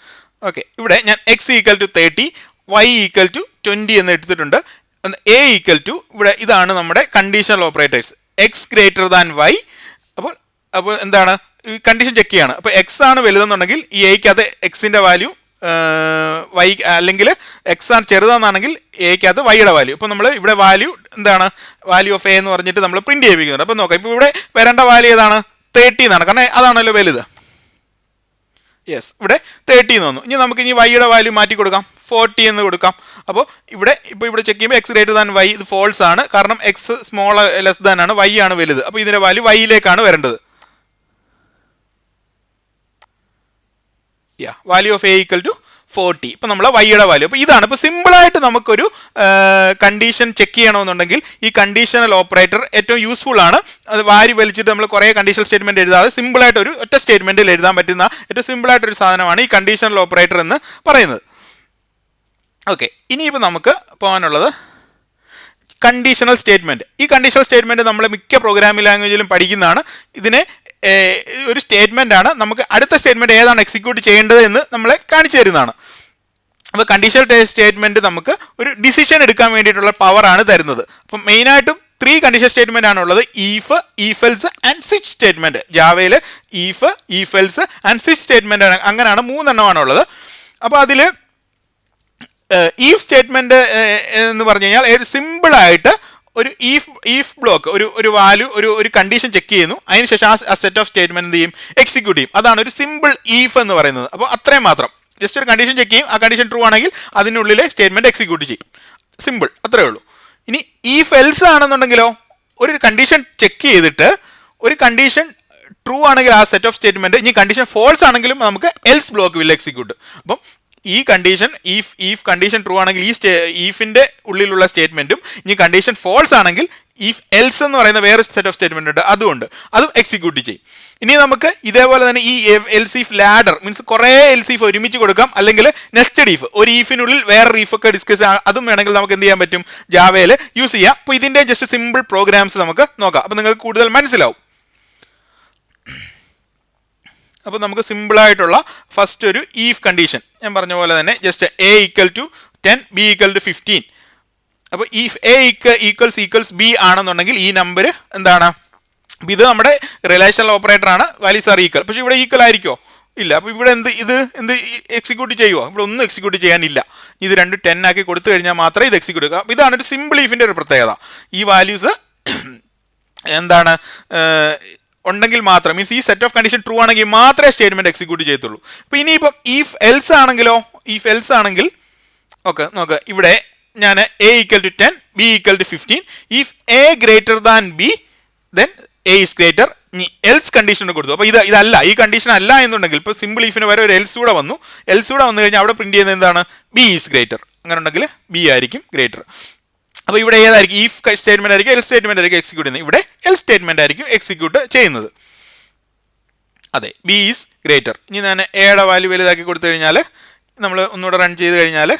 ഓക്കെ, ഇവിടെ ഞാൻ X equal to 30, Y equal to 20 എന്ന് എടുത്തിട്ടുണ്ട്. എ ഈക്വൽ ടു, ഇവിടെ ഇതാണ് നമ്മുടെ conditional operators, X greater than Y. അപ്പോൾ എന്താണ് ഈ കണ്ടീഷൻ ചെക്ക് ചെയ്യാണ്. അപ്പോൾ എക്സ് ആണ് വലുതെന്നുണ്ടെങ്കിൽ ഈ എയ്ക്കകത്ത് എക്സിൻ്റെ വാല്യൂ വൈ, അല്ലെങ്കിൽ എക്സ് ആണ് ചെറുതാണെന്നാണെങ്കിൽ എയ്ക്കകത്ത് വൈയുടെ വാല്യൂ. ഇപ്പോൾ നമ്മൾ ഇവിടെ വാല്യൂ എന്താണ്, വാല്യൂ ഓഫ് എ എന്ന് പറഞ്ഞിട്ട് നമ്മൾ പ്രിന്റ് ചെയ്യിപ്പിക്കുന്നുണ്ട്. അപ്പോൾ നോക്കാം, ഇപ്പോൾ ഇവിടെ വരേണ്ട വാല്യൂ ഏതാണ്, 30 എന്നാണ്, കാരണം അതാണല്ലോ വലുത്. യെസ്, ഇവിടെ 30 എന്ന് വന്നു. ഇനി നമുക്ക് ഇനി വൈയുടെ വാല്യൂ മാറ്റി കൊടുക്കാം, 40 എന്ന് കൊടുക്കാം. അപ്പോൾ ഇവിടെ ചെക്ക് ചെയ്യുമ്പോൾ എക്സ് ഗ്രേറ്റർ ദാൻ വൈ, ഇത് ഫോൾസ് ആണ്, കാരണം എക്സ് സ്മോൾ ലെസ് ദാൻ ആണ്, വൈ ആണ് വലുത്. അപ്പോൾ ഇതിൻ്റെ വാല്യൂ വൈയിലേക്കാണ് വരേണ്ടത്. Value of A equal to 40. ഇപ്പം നമ്മൾ വൈയുടെ വാല്യൂ. അപ്പോൾ ഇതാണ്. ഇപ്പോൾ സിമ്പിളായിട്ട് നമുക്കൊരു കണ്ടീഷൻ ചെക്ക് ചെയ്യണമെന്നുണ്ടെങ്കിൽ ഈ കണ്ടീഷണൽ ഓപ്പറേറ്റർ ഏറ്റവും യൂസ്ഫുൾ ആണ്. അത് വാരി വലിച്ചിട്ട് നമ്മൾ കുറേ കണ്ടീഷണൽ സ്റ്റേറ്റ്മെന്റ് എഴുതാതെ സിമ്പിളായിട്ട് ഒരു ഒറ്റ സ്റ്റേറ്റ്മെന്റിൽ എഴുതാൻ പറ്റുന്ന ഏറ്റവും സിമ്പിളായിട്ടൊരു സാധനമാണ് ഈ കണ്ടീഷണൽ ഓപ്പറേറ്റർ എന്ന് പറയുന്നത്. ഓക്കെ, ഇനിയിപ്പോൾ നമുക്ക് പോകാനുള്ളത് കണ്ടീഷണൽ സ്റ്റേറ്റ്മെന്റ്. ഈ കണ്ടീഷണൽ സ്റ്റേറ്റ്മെന്റ് നമ്മൾ മിക്ക പ്രോഗ്രാമിംഗ് ലാംഗ്വേജിലും പഠിക്കുന്നതാണ്. ഇതിനെ ഒരു സ്റ്റേറ്റ്മെന്റ് ആണ്, നമുക്ക് അടുത്ത സ്റ്റേറ്റ്മെന്റ് ഏതാണ് എക്സിക്യൂട്ട് ചെയ്യേണ്ടത് എന്ന് നമ്മളെ കാണിച്ചു തരുന്നതാണ്. അപ്പോൾ കണ്ടീഷണൽ സ്റ്റേറ്റ്മെന്റ് നമുക്ക് ഒരു ഡിസിഷൻ എടുക്കാൻ വേണ്ടിയിട്ടുള്ള പവറാണ് തരുന്നത്. അപ്പം മെയിനായിട്ടും 3 കണ്ടീഷൻ സ്റ്റേറ്റ്മെന്റ് ആണുള്ളത്, if, if else and switch statement. ജാവയിൽ if, if else and switch statement ആണ്, അങ്ങനെയാണ് 3 എണ്ണമാണുള്ളത്. അപ്പോൾ അതിൽ ഈഫ് സ്റ്റേറ്റ്മെന്റ് എന്ന് പറഞ്ഞു കഴിഞ്ഞാൽ സിമ്പിളായിട്ട് ഒരു ഈഫ് ബ്ലോക്ക്, ഒരു വാല്യൂ, ഒരു കണ്ടീഷൻ ചെക്ക് ചെയ്യുന്നു, അതിനുശേഷം ആ സെറ്റ് ഓഫ് സ്റ്റേറ്റ്മെന്റ് എന്ത് ചെയ്യും, എക്സിക്യൂട്ട് ചെയ്യും. അതാണ് ഒരു സിമ്പിൾ ഈഫ് എന്ന് പറയുന്നത്. അപ്പോൾ അത്രയും മാത്രം, ജസ്റ്റ് ഒരു കണ്ടീഷൻ ചെക്ക് ചെയ്യും, ആ കണ്ടീഷൻ ട്രൂ ആണെങ്കിൽ അതിനുള്ളിലെ സ്റ്റേറ്റ്മെന്റ് എക്സിക്യൂട്ട് ചെയ്യും. സിമ്പിൾ, അത്രേ ഉള്ളൂ. ഇനി ഈഫ് എൽസ് ആണെന്നുണ്ടെങ്കിലോ, ഒരു കണ്ടീഷൻ ചെക്ക് ചെയ്തിട്ട് ഒരു കണ്ടീഷൻ ട്രൂ ആണെങ്കിൽ ആ സെറ്റ് ഓഫ് സ്റ്റേറ്റ്മെന്റ്, ഇനി കണ്ടീഷൻ ഫോൾസ് ആണെങ്കിലും നമുക്ക് എൽസ് ബ്ലോക്ക് വിൽ എക്സിക്യൂട്ട്. അപ്പം ഈ കണ്ടീഷൻ ഈഫ് കണ്ടീഷൻ ട്രൂ ആണെങ്കിൽ ഈഫിന്റെ ഉള്ളിലുള്ള സ്റ്റേറ്റ്മെന്റും ഇനി കണ്ടീഷൻ ഫോൾസ് ആണെങ്കിൽ ഇഫ് എൽസ് എന്ന് പറയുന്ന വേറെ സെറ്റ് ഓഫ് സ്റ്റേറ്റ്മെന്റ് ഉണ്ട്, അതും എക്സിക്യൂട്ട് ചെയ്യും. ഇനി നമുക്ക് ഇതേപോലെ തന്നെ ഈ എൽസ് ഇഫ് ലാഡർ മീൻസ് കുറേ എൽസ് ഇഫ് ഒരുമിച്ച് കൊടുക്കാം, അല്ലെങ്കിൽ നെസ്റ്റഡ് ഈഫ് ഒരു ഈഫിനുള്ളിൽ വേറെ ഈഫ് ഒക്കെ ഡിസ്കസ് അതും വേണമെങ്കിൽ നമുക്ക് എന്ത് ചെയ്യാൻ പറ്റും, ജാവയിൽ യൂസ് ചെയ്യാം. അപ്പോൾ ഇതിന്റെ ജസ്റ്റ് സിമ്പിൾ പ്രോഗ്രാംസ് നമുക്ക് നോക്കാം, അപ്പോൾ നിങ്ങൾക്ക് കൂടുതൽ മനസ്സിലാവും. അപ്പോൾ നമുക്ക് സിമ്പിളായിട്ടുള്ള ഫസ്റ്റ് ഒരു ഈഫ് കണ്ടീഷൻ ഞാൻ പറഞ്ഞ പോലെ തന്നെ just A equal to 10 B equal to 15. അപ്പോൾ ഇഫ് എ ഈക്വൽസ് ബി ആണെന്നുണ്ടെങ്കിൽ ഈ നമ്പർ എന്താണ്, ഇത് നമ്മുടെ റിലേഷണൽ ഓപ്പറേറ്റർ ആണ്, വാല്യൂസ് ആർ ഈക്വൽ. പക്ഷേ ഇവിടെ ഈക്വൽ ആയിരിക്കുമോ, ഇല്ല. അപ്പോൾ ഇവിടെ എന്ത് എക്സിക്യൂട്ട് ചെയ്യുമോ, ഇവിടെ ഒന്നും എക്സിക്യൂട്ട് ചെയ്യാനില്ല. ഇത് 10 ആക്കി കൊടുത്തു കഴിഞ്ഞാൽ മാത്രമേ ഇത് എക്സിക്യൂട്ട് ചെയ്യുക. അപ്പോൾ ഇതാണ് ഒരു സിമ്പിൾ ഈഫിൻ്റെ ഒരു പ്രത്യേകത. ഈ വാല്യൂസ് എന്താണ് ഉണ്ടെങ്കിൽ മാത്രം, മീൻസ് ഈ സെറ്റ് ഓഫ് കണ്ടീഷൻ ട്രൂ ആണെങ്കിൽ മാത്രമേ സ്റ്റേറ്റ്മെന്റ് എക്സിക്യൂട്ട് ചെയ്യത്തുള്ളൂ. അപ്പോൾ ഇനിയിപ്പം ഇഫ് എൽസ് ആണെങ്കിൽ ഓക്കെ നോക്കുക, ഇവിടെ ഞാൻ A equal to 10 B equal to 15. If A greater than B then A is greater. ഇനി എൽസ് കണ്ടീഷൻ കൊടുത്തു. അപ്പോൾ ഇതല്ല, ഈ കണ്ടീഷൻ അല്ല എന്നുണ്ടെങ്കിൽ ഇപ്പോൾ സിമ്പിൾ ഇഫിന് വരെ ഒരു എൽസ് കൂടെ വന്നു കഴിഞ്ഞാൽ അവിടെ പ്രിന്റ് ചെയ്യുന്നത് എന്താണ്, ബി ഈസ് ഗ്രേറ്റർ. അങ്ങനെ ഉണ്ടെങ്കിൽ ബി ആയിരിക്കും ഗ്രേറ്റർ. അപ്പോൾ ഇവിടെ ഏതായിരിക്കും, ഇഫ് സ്റ്റേറ്റ്മെന്റ് ആയിരിക്കും എൽ സ്റ്റേറ്റ്മെന്റ് ആയിരിക്കും എക്സിക്യൂട്ട് ചെയ്യുന്നത്, ഇവിടെ എൽ സ്റ്റേറ്റ്മെന്റ് ആയിരിക്കും എക്സിക്യൂട്ട് ചെയ്യുന്നത്. അതെ, ബി ഈസ് ഗ്രേറ്റർ. ഇനി ഞാൻ എയുടെ വാല്യൂ വലുതാക്കി കൊടുത്തു കഴിഞ്ഞാൽ നമ്മൾ ഒന്നുകൂടെ റൺ ചെയ്ത് കഴിഞ്ഞാൽ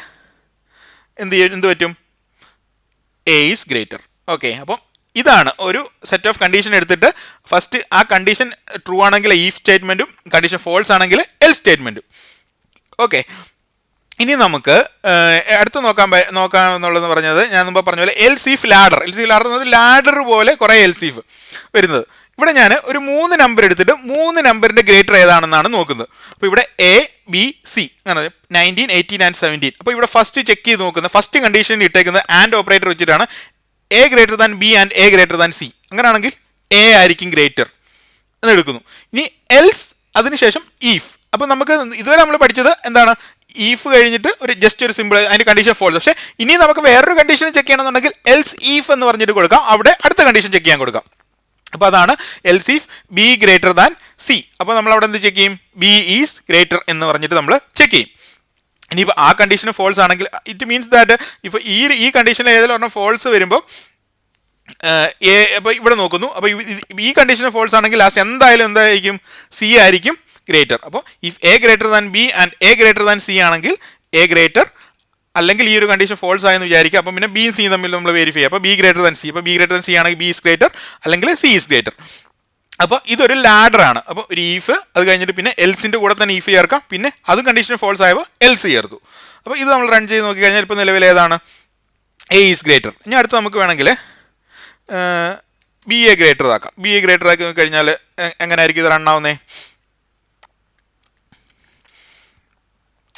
എന്ത് പറ്റും, എ ഈസ് ഗ്രേറ്റർ. ഓക്കെ, അപ്പം ഇതാണ് ഒരു സെറ്റ് ഓഫ് കണ്ടീഷൻ എടുത്തിട്ട് ഫസ്റ്റ് ആ കണ്ടീഷൻ ട്രൂ ആണെങ്കിൽ ഈഫ് സ്റ്റേറ്റ്മെന്റും കണ്ടീഷൻ ഫോൾസ് ആണെങ്കിൽ എൽ സ്റ്റേറ്റ്മെന്റും. ഓക്കെ, ഇനി നമുക്ക് അടുത്ത് നോക്കാമെന്നുള്ളതെന്ന് പറഞ്ഞത് ഞാൻ മുമ്പ് പറഞ്ഞ പോലെ എൽസീഫ് ലാഡർ എന്നൊരു ലാഡർ പോലെ കുറേ എൽസീഫ് വരുന്നത്. ഇവിടെ ഞാൻ ഒരു 3 നമ്പർ എടുത്തിട്ട് 3 നമ്പറിന്റെ ഗ്രേറ്റർ ഏതാണെന്നാണ് നോക്കുന്നത്. അപ്പോൾ ഇവിടെ എ ബി സി അങ്ങനെ 19, 18 ആൻഡ് 17. അപ്പോൾ ഇവിടെ ഫസ്റ്റ് ചെക്ക് ചെയ്ത് നോക്കുന്നത്, ഫസ്റ്റ് കണ്ടീഷനിൽ ഇട്ടേക്കുന്നത് ആൻഡ് ഓപ്പറേറ്റർ വെച്ചിട്ടാണ്, A greater than B and A greater than C. അങ്ങനെയാണെങ്കിൽ എ ആയിരിക്കും ഗ്രേറ്റർ എന്ന് എടുക്കുന്നു. ഇനി എൽസ് അതിനുശേഷം ഈഫ്. അപ്പോൾ നമുക്ക് ഇതുവരെ നമ്മൾ പഠിച്ചത് എന്താണ്, ഈഫ് കഴിഞ്ഞിട്ട് ജസ്റ്റ് ഒരു സിമ്പിൾ അതിന്റെ കണ്ടീഷൻ ഫോൾസ്. പക്ഷേ ഇനി നമുക്ക് വേറൊരു കണ്ടീഷൻ ചെക്ക് ചെയ്യണമെന്നുണ്ടെങ്കിൽ എൽസ് ഈഫ് എന്ന് പറഞ്ഞിട്ട് കൊടുക്കാം, അവിടെ അടുത്ത കണ്ടീഷൻ ചെക്ക് ചെയ്യാൻ കൊടുക്കാം. അപ്പോൾ അതാണ് else if be greater than C. അപ്പോൾ നമ്മൾ അവിടെ എന്ത് ചെക്ക് ചെയ്യും, ബി ഈസ് ഗ്രേറ്റർ എന്ന് പറഞ്ഞിട്ട് നമ്മൾ ചെക്ക് ചെയ്യും. ഇനിയിപ്പോൾ ആ കണ്ടീഷൻ ഫോൾസ് ആണെങ്കിൽ ഇറ്റ് മീൻസ് ദാറ്റ് ഇപ്പോൾ ഈ കണ്ടീഷനിൽ ഏതെങ്കിലും ഒരെണ്ണം ഫോൾസ് വരുമ്പോൾ അപ്പോൾ ഇവിടെ നോക്കുന്നു. അപ്പോൾ ഈ കണ്ടീഷൻ ഫോൾസ് ആണെങ്കിൽ ലാസ്റ്റ് എന്തായിരിക്കും, സി ആയിരിക്കും ഗ്രേറ്റർ. അപ്പോൾ if A greater than B and A greater than C ആണെങ്കിൽ എ ഗ്രേറ്റർ, അല്ലെങ്കിൽ ഈ ഒരു കണ്ടീഷൻ ഫോൾസ് ആയെന്ന് വിചാരിക്കുക. അപ്പോൾ പിന്നെ ബിയും സിയും തമ്മിൽ നമ്മൾ വെരിഫൈ ചെയ്യുക. അപ്പോൾ ബി ഗ്രേറ്റർ ദാൻ സി, അപ്പോൾ ബി ഗ്രേറ്റർ ദാൻ സി ആണെങ്കിൽ ബി ഈസ് ഗ്രേറ്റർ അല്ലെങ്കിൽ സി ഈസ് ഗ്രേറ്റർ. അപ്പോൾ ഇതൊരു ലാഡർ ആണ്. അപ്പോൾ ഒരു ഈഫ്, അത് കഴിഞ്ഞിട്ട് പിന്നെ എൽസിൻ്റെ കൂടെ തന്നെ ഈഫ് ചേർക്കാം, പിന്നെ അതും കണ്ടീഷൻ ഫോൾസ് ആയപ്പോൾ എൽസ് ചേർത്തു. അപ്പോൾ ഇത് നമ്മൾ റൺ ചെയ്ത് നോക്കിക്കഴിഞ്ഞാൽ ഇപ്പോൾ നിലവിൽ ഏതാണ്, എ ഈസ് ഗ്രേറ്റർ. ഇനി അടുത്ത് നമുക്ക് വേണമെങ്കിൽ ബി എ ഗ്രേറ്റർ ആക്കാം. ബി എ ഗ്രേറ്റർ ആക്കി കഴിഞ്ഞാൽ എങ്ങനെ ആയിരിക്കും ഇത് റണ്ണാവുന്നേ.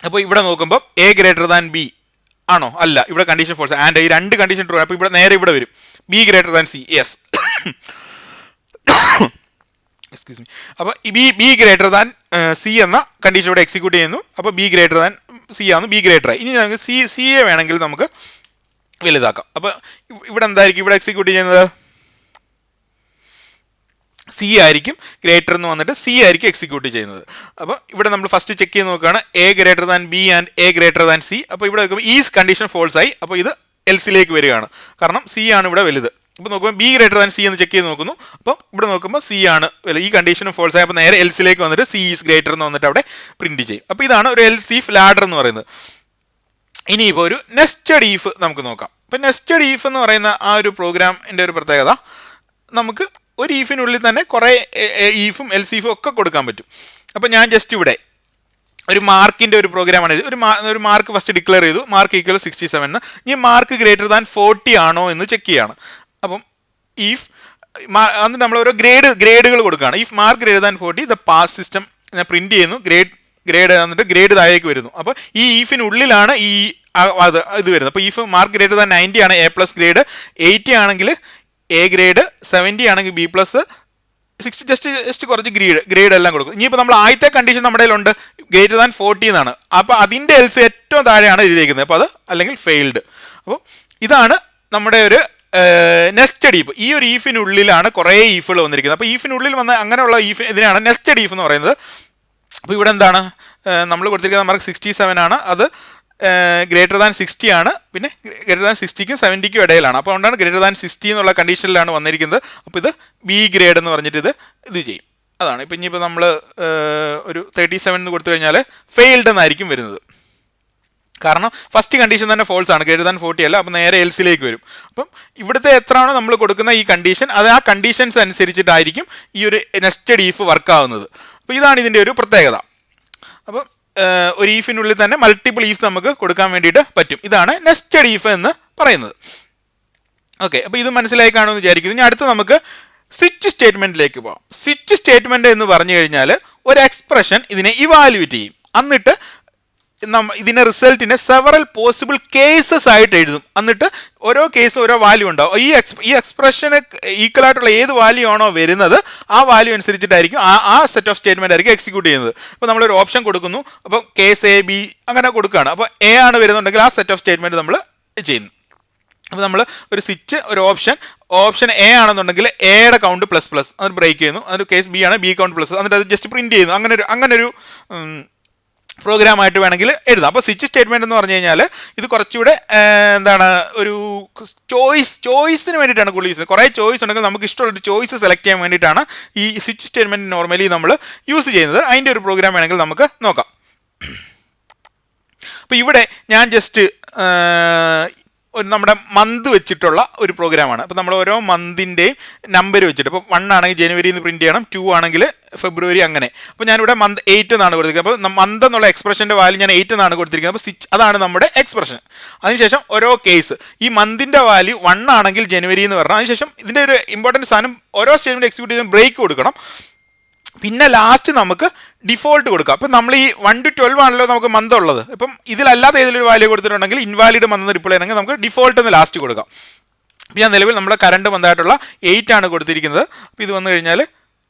അപ്പോൾ ഇവിടെ നോക്കുമ്പോൾ എ ഗ്രേറ്റർ ദാൻ ബി ആണോ, അല്ല, ഇവിടെ കണ്ടീഷൻ ഫോൾസ് ആൻഡ് ഈ 2 കണ്ടീഷൻ ട്രൂ. അപ്പോൾ ഇവിടെ നേരെ ഇവിടെ വരും be greater than C, yes. Excuse me. അപ്പോൾ ബി ഗ്രേറ്റർ ദാൻ സി എന്ന കണ്ടീഷൻ ഇവിടെ എക്സിക്യൂട്ട് ചെയ്യുന്നു. അപ്പോൾ ബി ഗ്രേറ്റർ ദാൻ സി ആണ്, ബി ഗ്രേറ്റർ ആയി. ഇനി നമുക്ക് സിയെ വേണമെങ്കിൽ നമുക്ക് വലുതാക്കാം. അപ്പോൾ ഇവിടെ എന്തായിരിക്കും, ഇവിടെ എക്സിക്യൂട്ട് ചെയ്യുന്നത് സി ആയിരിക്കും ഗ്രേറ്റർ എന്ന് വന്നിട്ട് സി ആയിരിക്കും എക്സിക്യൂട്ട് ചെയ്യുന്നത്. അപ്പോൾ ഇവിടെ നമ്മൾ ഫസ്റ്റ് ചെക്ക് ചെയ്ത് നോക്കുകയാണ്, A greater than B and A greater than C. അപ്പോൾ ഇവിടെ നോക്കുമ്പോൾ ഈ കണ്ടീഷൻ ഫോൾസ് ആയി. അപ്പോൾ ഇത് എൽസിലേക്ക് വരികയാണ്, കാരണം സി ആണ് ഇവിടെ വലുത്. അപ്പോൾ നോക്കുമ്പോൾ ബി ഗ്രേറ്റർ ദാൻ സി എന്ന് ചെക്ക് ചെയ്ത് നോക്കുന്നു. അപ്പോൾ ഇവിടെ നോക്കുമ്പോൾ സി ആണ് ഈ കണ്ടീഷനും ഫോൾസ് ആയി. അപ്പോൾ നേരെ എൽസിലേക്ക് വന്നിട്ട് സി ഈസ് ഗ്രേറ്റർ എന്ന് വന്നിട്ട് അവിടെ പ്രിന്റ് ചെയ്യും. അപ്പോൾ ഇതാണ് ഒരു എൽസീഫ് ലാഡർ എന്ന് പറയുന്നത്. ഇനിയിപ്പോൾ ഒരു നെസ്റ്റഡ് ഈഫ് നമുക്ക് നോക്കാം. അപ്പോൾ നെസ്റ്റഡ് ഈഫ് എന്ന് പറയുന്ന ആ ഒരു പ്രോഗ്രാമിൻ്റെ ഒരു പ്രത്യേകത, നമുക്ക് ഒരു ഈഫിനുള്ളിൽ തന്നെ കുറേ ഈഫും എൽസീഫും ഒക്കെ കൊടുക്കാൻ പറ്റും. അപ്പോൾ ഞാൻ ജസ്റ്റ് ഇവിടെ ഒരു മാർക്കിൻ്റെ ഒരു പ്രോഗ്രാമാണ് ഇത്. ഒരു മാർക്ക് ഫസ്റ്റ് ഡിക്ലെയർ ചെയ്തു, മാർക്ക് ഈക്വൽ 67 എന്ന്. ഇനി മാർക്ക് ഗ്രേറ്റർ ദാൻ 40 ആണോ എന്ന് ചെക്ക് ചെയ്യാണ്. അപ്പം ഇഫ് എന്നിട്ട് നമ്മൾ ഓരോ ഗ്രേഡുകൾ കൊടുക്കുകയാണ്. If mark greater than 40 the pass system print ചെയ്യുന്നു, ഗ്രേഡ് എന്നിട്ട് ഗ്രേഡ് താഴേക്ക് വരുന്നു. അപ്പോൾ ഈ ഈഫിനുള്ളിലാണ് ഇത് വരുന്നത്. അപ്പോൾ ഈഫ് മാർക്ക് ഗ്രേറ്റർ ദാൻ 90 ആണ് എ പ്ലസ് ഗ്രേഡ്, 80 ആണെങ്കിൽ എ ഗ്രേഡ്, 70 ആണെങ്കിൽ ബി പ്ലസ്, 60 ജസ്റ്റ് കുറച്ച് ഗ്രേഡ് എല്ലാം കൊടുക്കും. ഇനിയിപ്പോൾ നമ്മൾ ആദ്യത്തെ കണ്ടീഷൻ നമ്മുടെ കയ്യിലുണ്ട് ഗ്രേറ്റർ ദാൻ 40 എന്നാണ്. അപ്പോൾ അതിൻ്റെ എൽസ് ഏറ്റവും താഴെയാണ് എഴുതിയിരിക്കുന്നത്. അപ്പോൾ അത് അല്ലെങ്കിൽ ഫെയിൽഡ്. അപ്പോൾ ഇതാണ് നമ്മുടെ ഒരു നെസ്റ്റഡ് ഈഫ്. ഈ ഒരു ഈഫിനുള്ളിലാണ് കുറേ ഈഫുകൾ വന്നിരിക്കുന്നത്. അപ്പോൾ ഈഫിനുള്ളിൽ വന്ന അങ്ങനെയുള്ള ഇതിനാണ് നെസ്റ്റഡ് ഈഫ് എന്ന് പറയുന്നത്. അപ്പോൾ ഇവിടെ എന്താണ് നമ്മൾ കൊടുത്തിരിക്കുന്ന മാർക്ക് 67 ആണ്, അത് ഗ്രേറ്റർ ദാൻ 60 ആണ്, പിന്നെ ഗ്രേറ്റർ ദാൻ 60ക്കും 70ക്കും ഇടയിലാണ്. അപ്പോൾ അതുകൊണ്ടാണ് ഗ്രേറ്റർ ദാൻ 60 എന്നുള്ള കണ്ടീഷനിലാണ് വന്നിരിക്കുന്നത്. അപ്പോൾ ഇത് ബി ഗ്രേഡ് എന്ന് പറഞ്ഞിട്ട് ഇത് ചെയ്യും. അതാണ്. ഇപ്പം ഇനിയിപ്പോൾ നമ്മൾ ഒരു 37 എന്ന് കൊടുത്തു കഴിഞ്ഞാൽ ഫെയിൽഡ് എന്നായിരിക്കും വരുന്നത്. കാരണം ഫസ്റ്റ് കണ്ടീഷൻ തന്നെ ഫോൾസ് ആണ്, ഗ്രേറ്റർ ദാൻ 40 അല്ല. അപ്പോൾ നേരെ എൽസിലേക്ക് വരും. അപ്പം ഇവിടുത്തെ എത്രയാണോ നമ്മൾ കൊടുക്കുന്ന ഈ കണ്ടീഷൻ, അത് ആ കണ്ടീഷൻസ് അനുസരിച്ചിട്ടായിരിക്കും ഈ ഒരു നെസ്റ്റഡ് ഈഫ് വർക്ക് ആവുന്നത്. അപ്പോൾ ഇതാണ് ഇതിൻ്റെ ഒരു പ്രത്യേകത. അപ്പം ഒരു ഈഫിനുള്ളിൽ തന്നെ മൾട്ടിപ്പിൾ ഈഫ്സ് നമുക്ക് കൊടുക്കാൻ വേണ്ടിയിട്ട് പറ്റും. ഇതാണ് നെസ്റ്റഡ് ഈഫ് എന്ന് പറയുന്നത്. ഓക്കെ, അപ്പോൾ ഇത് മനസ്സിലായി കാണുമെന്ന് വിചാരിക്കുന്നു. ഇനി അടുത്ത് നമുക്ക് സ്വിച്ച് സ്റ്റേറ്റ്മെൻറ്റിലേക്ക് പോകാം. സ്വിച്ച് സ്റ്റേറ്റ്മെൻറ്റ് എന്ന് പറഞ്ഞു കഴിഞ്ഞാൽ ഒരു എക്സ്പ്രഷൻ ഇതിനെ ഇവാലുവേറ്റ് ചെയ്യും, എന്നിട്ട് ഇതിൻ്റെ റിസൾട്ടിനെ സെവറൽ പോസിബിൾ കേസസ് ആയിട്ട് എഴുതും. എന്നിട്ട് ഓരോ കേസും ഓരോ വാല്യൂ ഉണ്ടാവും. ഈ എക്സ്പ്രഷന് ഈക്വൽ ആയിട്ടുള്ള ഏത് വാല്യൂ ആണോ വരുന്നത് ആ വാല്യൂ അനുസരിച്ചിട്ടായിരിക്കും ആ സെറ്റ് ഓഫ് സ്റ്റേറ്റ്മെന്റ് ആയിരിക്കും എക്സിക്യൂട്ട് ചെയ്യുന്നത്. അപ്പോൾ നമ്മളൊരു ഓപ്ഷൻ കൊടുക്കുന്നു, അപ്പോൾ കേസ് എ ബി അങ്ങനെ കൊടുക്കുകയാണ്. അപ്പോൾ എ ആണ് വരുന്നുണ്ടെങ്കിൽ ആ സെറ്റ് ഓഫ് സ്റ്റേറ്റ്മെന്റ് നമ്മൾ ചെയ്യുന്നു. അപ്പോൾ നമ്മൾ ഒരു സ്വിച്ച്, ഒരു ഓപ്ഷൻ എ ആണെന്നുണ്ടെങ്കിൽ എയുടെ കൗണ്ട് ++, അത് ബ്രേക്ക് ചെയ്യുന്നു. അതൊരു കേസ് ബി ആണ്, ബി കൗണ്ട് +, എന്നിട്ട് അത് ജസ്റ്റ് പ്രിന്റ് ചെയ്യുന്നു. അങ്ങനൊരു പ്രോഗ്രാമായിട്ട് വേണമെങ്കിൽ എഴുതാം. അപ്പോൾ സ്വിച്ച് സ്റ്റേറ്റ്മെൻറ്റ് എന്ന് പറഞ്ഞു കഴിഞ്ഞാൽ ഇത് കുറച്ചുകൂടെ എന്താണ്, ഒരു ചോയ്സിന് വേണ്ടിയിട്ടാണ് കൂടുതൽ യൂസ് ചെയ്യുന്നത്. കുറേ ചോയ്സ് ഉണ്ടെങ്കിൽ നമുക്ക് ഇഷ്ടമുള്ളൊരു ചോയ്സ് സെലക്ട് ചെയ്യാൻ വേണ്ടിയിട്ടാണ് ഈ സ്വിച്ച് സ്റ്റേറ്റ്മെൻറ്റ് നോർമലി നമ്മൾ യൂസ് ചെയ്യുന്നത്. അതിൻ്റെ ഒരു പ്രോഗ്രാം വേണമെങ്കിൽ നമുക്ക് നോക്കാം. അപ്പോൾ ഇവിടെ ഞാൻ ജസ്റ്റ് നമ്മുടെ മന്ത് വെച്ചിട്ടുള്ള ഒരു പ്രോഗ്രാമാണ്. അപ്പോൾ നമ്മൾ ഓരോ മന്തിൻ്റെയും നമ്പർ വെച്ചിട്ട്, ഇപ്പോൾ 1 ആണെങ്കിൽ ജനുവരി എന്ന് പ്രിൻറ്റ് ചെയ്യണം, 2 ആണെങ്കിൽ ഫെബ്രുവരി, അങ്ങനെ. അപ്പോൾ ഞാനിവിടെ മന്ത് 8 എന്നാണ് കൊടുത്തിരിക്കുന്നത്. അപ്പോൾ മന്ത് എന്നുള്ള എക്സ്പ്രഷൻ്റെ വാല്യൂ ഞാൻ 8 എന്നാണ് കൊടുത്തിരിക്കുന്നത്. അപ്പോൾ സ്വിച്ച് അതാണ് നമ്മുടെ എക്സ്പ്രഷൻ. അതിനുശേഷം ഓരോ കേസ്, ഈ മന്തിൻ്റെ വാല്യൂ 1 ആണെങ്കിൽ ജനുവരി എന്ന് പറഞ്ഞാൽ, അതിനുശേഷം ഇതിൻ്റെ ഒരു ഇമ്പോർട്ടൻറ്റ് സാധനം ഓരോ സ്റ്റേറ്റ്മെൻറ്റ് എക്സിക്യൂട്ട് ചെയ്യുന്ന ബ്രേക്ക് കൊടുക്കണം. പിന്നെ ലാസ്റ്റ് നമുക്ക് ഡിഫോൾട്ട് കൊടുക്കാം. അപ്പം നമ്മൾ ഈ 1 to 12 ആണല്ലോ നമുക്ക് മന്ത് ഉള്ളത്. ഇപ്പം ഇതിലല്ലാതെ ഏതെങ്കിലും വാല്യൂ കൊടുത്തിട്ടുണ്ടെങ്കിൽ ഇൻവാലിഡ് മന്ത് റിപ്ലൈ ചെയ്യണമെങ്കിൽ നമുക്ക് ഡിഫോൾട്ട് എന്ന് ലാസ്റ്റ് കൊടുക്കാം. അപ്പോൾ ഞാൻ നിലവിൽ നമ്മുടെ കറണ്ട് മന്തായിട്ടുള്ള 8 ആണ് കൊടുത്തിരിക്കുന്നത്. അപ്പോൾ ഇത് വന്നു കഴിഞ്ഞാൽ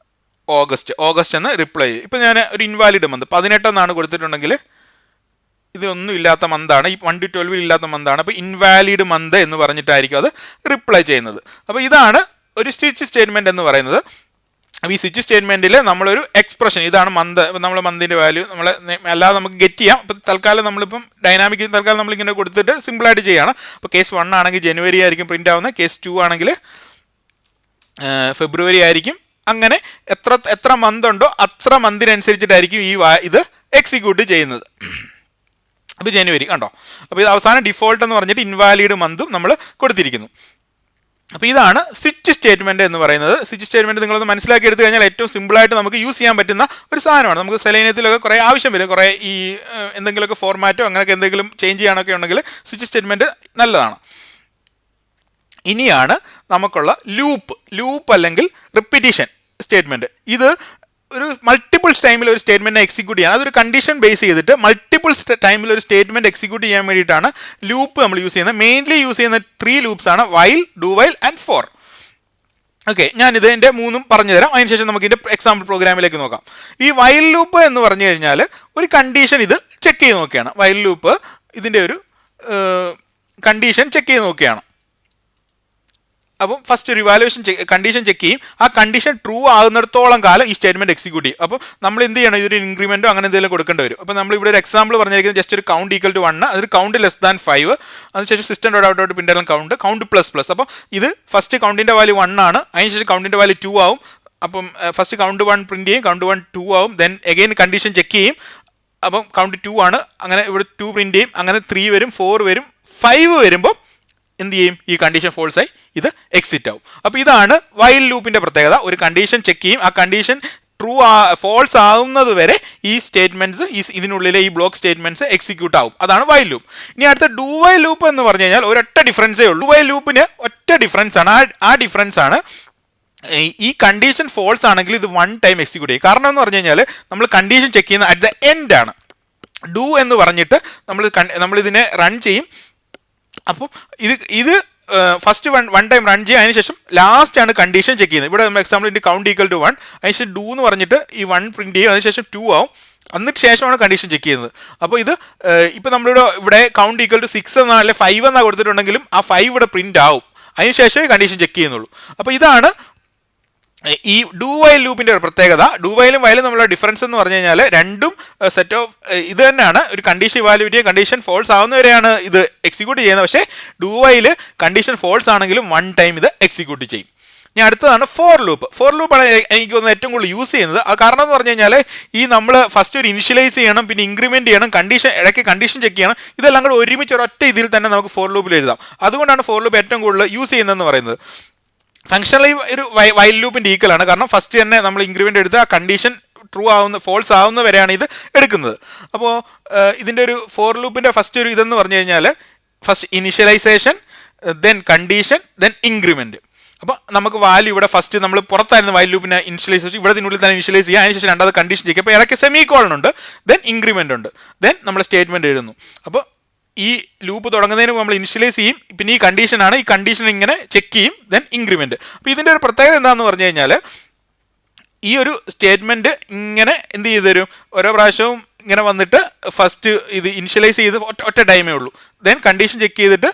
ഓഗസ്റ്റ് എന്ന് റിപ്ലൈ ചെയ്യും. ഇപ്പോൾ ഞാൻ ഒരു ഇൻവാലിഡ് മന്ത് 18 എന്നാണ് കൊടുത്തിട്ടുണ്ടെങ്കിൽ ഇതിലൊന്നും ഇല്ലാത്ത മന്താണ്, ഈ 1 to 12 ഇല്ലാത്ത മന്താണ്. അപ്പോൾ ഇൻവാലിഡ് മന്ത് എന്ന് പറഞ്ഞിട്ടായിരിക്കും അത് റിപ്ലൈ ചെയ്യുന്നത്. അപ്പോൾ ഇതാണ് ഒരു സ്വിച്ച് സ്റ്റേറ്റ്മെൻറ്റ് എന്ന് പറയുന്നത്. അപ്പോൾ ഈ സ്വിച്ച് സ്റ്റേറ്റ്മെൻറ്റിൽ നമ്മളൊരു എക്സ്പ്രഷൻ, ഇതാണ് മന്ത്, നമ്മൾ മന്തിൻ്റെ വാല്യൂ നമ്മൾ അല്ലാതെ നമുക്ക് ഗെറ്റ് ചെയ്യാം. അപ്പോൾ തൽക്കാലം നമ്മളിപ്പം ഡൈനാമിക് നമ്മളിങ്ങനെ കൊടുത്തിട്ട് സിമ്പിളായിട്ട് ചെയ്യുകയാണ്. അപ്പോൾ കേസ് 1 ആണെങ്കിൽ ജനുവരി ആയിരിക്കും പ്രിൻ്റ് ആവുന്നത്, കേസ് 2 ആണെങ്കിൽ ഫെബ്രുവരി ആയിരിക്കും. അങ്ങനെ എത്ര മന്ത് ഉണ്ടോ അത്ര മന്തിനനുസരിച്ചിട്ടായിരിക്കും ഇത് എക്സിക്യൂട്ട് ചെയ്യുന്നത്. അപ്പോൾ ജനുവരി കണ്ടോ. അപ്പോൾ ഇത് അവസാനം ഡിഫോൾട്ട് എന്ന് പറഞ്ഞിട്ട് ഇൻവാലിഡ് മന്തും നമ്മൾ കൊടുത്തിരിക്കുന്നു. അപ്പോൾ ഇതാണ് സ്വിച്ച് സ്റ്റേറ്റ്മെൻറ്റ് എന്ന് പറയുന്നത്. സ്വിച്ച് സ്റ്റേറ്റ്മെൻറ്റ് നിങ്ങളൊന്ന് മനസ്സിലാക്കി എടുത്തു കഴിഞ്ഞാൽ ഏറ്റവും സിമ്പിളായിട്ട് നമുക്ക് യൂസ് ചെയ്യാൻ പറ്റുന്ന ഒരു സാധനമാണ്. നമുക്ക് സെലേനിയത്തിലൊക്കെ കുറേ ആവശ്യം വരും, കുറേ ഈ എന്തെങ്കിലുമൊക്കെ ഫോർമാറ്റോ അങ്ങനെയൊക്കെ എന്തെങ്കിലും ചേഞ്ച് ചെയ്യാനൊക്കെ ഉണ്ടെങ്കിൽ സ്വിച്ച് സ്റ്റേറ്റ്മെൻറ്റ് നല്ലതാണ്. ഇനിയാണ് നമുക്കുള്ള ലൂപ്പ് അല്ലെങ്കിൽ റിപ്പീറ്റീഷൻ സ്റ്റേറ്റ്മെൻറ്റ്. ഇത് ഒരു മൾട്ടിപ്പിൾ ടൈമിൽ ഒരു സ്റ്റേറ്റ്മെൻറ്റ് എക്സിക്യൂട്ട് ചെയ്യാൻ, അതൊരു കണ്ടീഷൻ ബേസ് ചെയ്തിട്ട് മൾട്ടിപ്പിൾ ടൈമിൽ ഒരു സ്റ്റേറ്റ്മെൻറ്റ് എക്സിക്യൂട്ട് ചെയ്യാൻ വേണ്ടിയിട്ടാണ് ലൂപ്പ് നമ്മൾ യൂസ് ചെയ്യുന്നത്. മെയിൻലി യൂസ് ചെയ്യുന്ന 3 ലൂപ്സ് ആണ്: while, do while and for. Okay, ഞാനിത് എൻ്റെ 3ഉം പറഞ്ഞു തരാം. അതിനുശേഷം നമുക്ക് ഇതിൻ്റെ എക്സാമ്പിൾ പ്രോഗ്രാമിലേക്ക് നോക്കാം. ഈ വൈൽ ലൂപ്പ് എന്ന് പറഞ്ഞു കഴിഞ്ഞാൽ ഒരു കണ്ടീഷൻ ഇത് ചെക്ക് ചെയ്ത് നോക്കുകയാണ്. വൈൽ ലൂപ്പ് ഇതിൻ്റെ ഒരു കണ്ടീഷൻ ചെക്ക് ചെയ്ത് നോക്കുകയാണ്. അപ്പം ഫസ്റ്റ് ഒരു ഇവാലുവേഷൻ കണ്ടീഷൻ ചെക്ക് ചെയ്യും. ആ കണ്ടീഷൻ ട്രൂ ആകുന്നിടത്തോളം കാലം ഈ സ്റ്റേറ്റ്മെൻറ്റ് എക്സിക്യൂട്ട് ചെയ്യും. അപ്പോൾ നമ്മൾ എന്ത് ചെയ്യണം, ഇതൊരു ഇൻക്രിമെൻറ്റോ അങ്ങനെ എന്തെങ്കിലും കൊടുക്കേണ്ടി വരും. അപ്പോൾ നമ്മൾ ഇവിടെ ഒരു എക്സാമ്പിൾ പറഞ്ഞിരിക്കുന്നത് ജസ്റ്റ് ഒരു കൗണ്ട് ഈക്വൽ ടു 1, അതൊരു കൗണ്ട് <5, അതിനുശേഷം സിസ്റ്റം ഡോട്ട് ഔട്ട് പിന്നെല്ലാം കൗണ്ട് ++. അപ്പോൾ ഇത് ഫസ്റ്റ് കൗണ്ടിൻ്റെ വാല്യൂ 1 ആണ്, അതിനുശേഷം കൗണ്ടിൻ്റെ വാല്യൂ 2 ആവും. അപ്പം ഫസ്റ്റ് കൗണ്ട് 1 പ്രിൻറ്റ് ചെയ്യും, കൗണ്ട് 1 2 ആവും. ദെൻ എഗെയിൻ കണ്ടീഷൻ ചെക്ക് ചെയ്യും, അപ്പം കൗണ്ട് 2 ആണ്, അങ്ങനെ ഇവിടെ 2 പ്രിൻറ്റ് ചെയ്യും, അങ്ങനെ 3 വരും, 4 വരും, 5 വരുമ്പോൾ എന്ത് ചെയ്യും, ഈ കണ്ടീഷൻ ഫോൾസ് ആയി ഇത് എക്സിറ്റ് ആവും. അപ്പോൾ ഇതാണ് വൈൽ ലൂപ്പിൻ്റെ പ്രത്യേകത. ഒരു കണ്ടീഷൻ ചെക്ക് ചെയ്യും, ആ കണ്ടീഷൻ ഫോൾസ് ആവുന്നത് വരെ ഈ സ്റ്റേറ്റ്മെൻറ്റ്സ് ഇതിനുള്ളിലെ ഈ ബ്ലോക്ക് സ്റ്റേറ്റ്മെൻറ്റ്സ് എക്സിക്യൂട്ട് ആവും. അതാണ് വൈൽ ലൂപ്പ്. ഇനി അടുത്ത ഡു വൈൽ ലൂപ്പ് എന്ന് പറഞ്ഞു കഴിഞ്ഞാൽ ഒരൊറ്റ ഡിഫറൻസേ ഉള്ളൂ. വൈൽ ലൂപ്പിന് ഒറ്റ ഡിഫറൻസ് ആണ്, ആ ഡിഫറൻസ് ആണ് ഈ കണ്ടീഷൻ ഫോൾസ് ആണെങ്കിൽ ഇത് 1 ടൈം എക്സിക്യൂട്ട് ചെയ്യും. കാരണം എന്ന് പറഞ്ഞു കഴിഞ്ഞാൽ നമ്മൾ കണ്ടീഷൻ ചെക്ക് ചെയ്യുന്ന അറ്റ് ദ എൻഡ് ആണ്. ഡു എന്ന് പറഞ്ഞിട്ട് നമ്മളിതിനെ റൺ ചെയ്യും. അപ്പം ഇത് ഫസ്റ്റ് വൺ ടൈം റൺ ചെയ്യുക, അതിനുശേഷം ലാസ്റ്റ് ആണ് കണ്ടീഷൻ ചെക്ക് ചെയ്യുന്നത്. ഇവിടെ നമ്മൾ എക്സാമ്പിൾ ഇതിൻ്റെ കൗണ്ട് ഈക്വൽ ടു 1, അതിനുശേഷം ഡു എന്ന് പറഞ്ഞിട്ട് ഈ 1 പ്രിൻറ്റ് ചെയ്യും, അതിനുശേഷം 2 ആവും, എന്നിട്ട് ശേഷമാണ് കണ്ടീഷൻ ചെക്ക് ചെയ്യുന്നത്. അപ്പോൾ ഇത് ഇപ്പോൾ ഇവിടെ കൗണ്ട് ഈക്വൽ ടു 6 എന്നാ അല്ലെ 5 എന്നാ കൊടുത്തിട്ടുണ്ടെങ്കിലും ആ 5 ഇവിടെ പ്രിൻ്റ് ആവും, അതിനുശേഷമേ കണ്ടീഷൻ ചെക്ക് ചെയ്യുന്നുള്ളൂ. അപ്പോൾ ഇതാണ് ഈ ഡു വൈൽ ലൂപ്പിന്റെ ഒരു പ്രത്യേകത, ഡു വൈലും വൈലും തമ്മിലുള്ള ഡിഫറൻസ് എന്ന് പറഞ്ഞു കഴിഞ്ഞാൽ രണ്ടും സെറ്റ് ഓഫ് ഇത് തന്നെയാണ്, ഒരു കണ്ടീഷൻ ഇവാലുവേറ്റ് കണ്ടീഷൻ ഫോൾസ് ആവുന്നവരെയാണ് ഇത് എക്സിക്യൂട്ട് ചെയ്യുന്നത്. പക്ഷേ ഡു വൈൽ കണ്ടീഷൻ ഫോൾസ് ആണെങ്കിലും വൺ ടൈം ഇത് എക്സിക്യൂട്ട് ചെയ്യും. ഇനി അടുത്തതാണ് ഫോർ ലൂപ്പ്. ഫോർ ലൂപ്പാണ് എനിക്ക് തോന്നുന്നത് ഏറ്റവും കൂടുതൽ യൂസ് ചെയ്യുന്നത്. ആ കാരണം എന്ന് പറഞ്ഞു കഴിഞ്ഞാൽ ഈ നമ്മൾ ഫസ്റ്റ് ഒരു ഇനിഷ്യലൈസ് ചെയ്യണം, പിന്നെ ഇൻക്രിമെന്റ് ചെയ്യണം, കണ്ടീഷൻ ഇടയ്ക്ക് കണ്ടീഷൻ ചെക്ക് ചെയ്യണം, ഇതെല്ലാം കൂടെ ഒരുമിച്ച് ഒരൊറ്റ ഇതിൽ തന്നെ നമുക്ക് ഫോർ ലൂപ്പിൽ എഴുതാം. അതുകൊണ്ടാണ് ഫോർ ലൂപ്പ് ഏറ്റവും കൂടുതൽ യൂസ് ചെയ്യുന്നതെന്ന് പറയുന്നത്. ഫംഗ്ഷനലി ഒരു വൈൽ ലൂപ്പിന്റെ ഈക്വൽ ആണ്, കാരണം ഫസ്റ്റ് തന്നെ നമ്മൾ ഇൻക്രിമെന്റ് എടുത്ത് ആ കണ്ടീഷൻ ട്രൂ ആവുന്ന ഫോൾസ് ആവുന്ന വരെയാണ് ഇത് എടുക്കുന്നത്. അപ്പോൾ ഇതിൻ്റെ ഒരു ഫോർ ലൂപ്പിന്റെ ഫസ്റ്റ് ഒരു ഇതെന്ന് പറഞ്ഞു കഴിഞ്ഞാൽ first initialisation, then condition, then increment. അപ്പോൾ നമുക്ക് വാല്യൂ ഇവിടെ ഫസ്റ്റ് നമ്മൾ പുറത്തായിരുന്നു വൈൽ ലൂപ്പിനെ ഇനിഷ്യലൈസ് ചെയ്തു, ഇവിടെ ഇതിനുള്ളിൽ തന്നെ ഇനിഷ്യലൈസ് ചെയ്യുക, അതിനുശേഷം രണ്ടാമത് കണ്ടീഷൻ ചെയ്യുക. അപ്പോൾ ഇടയ്ക്ക് സെമി കോളൻ ഉണ്ട്, ദെൻ ഇൻക്രിമെന്റ് ഉണ്ട്, ദെൻ നമ്മൾ സ്റ്റേറ്റ്മെന്റ് എഴുതുന്നു. അപ്പോൾ ഈ ലൂപ്പ് തുടങ്ങുന്നതിന് നമ്മൾ ഇനിഷ്യലൈസ് ചെയ്യും, പിന്നെ ഈ കണ്ടീഷനാണ്, ഈ കണ്ടീഷൻ ഇങ്ങനെ ചെക്ക് ചെയ്യും, ദെൻ ഇൻക്രിമെന്റ്. അപ്പോൾ ഇതിൻ്റെ ഒരു പ്രത്യേകത എന്താണെന്ന് പറഞ്ഞു കഴിഞ്ഞാൽ ഈ ഒരു സ്റ്റേറ്റ്മെന്റ് ഇങ്ങനെ എന്ത് ചെയ്തു തരും, ഓരോ പ്രാവശ്യവും ഇങ്ങനെ വന്നിട്ട് ഫസ്റ്റ് ഇത് ഇനിഷ്യലൈസ് ചെയ്ത് ഒറ്റ ടൈമേ ഉള്ളൂ, ദെൻ കണ്ടീഷൻ ചെക്ക് ചെയ്തിട്ട്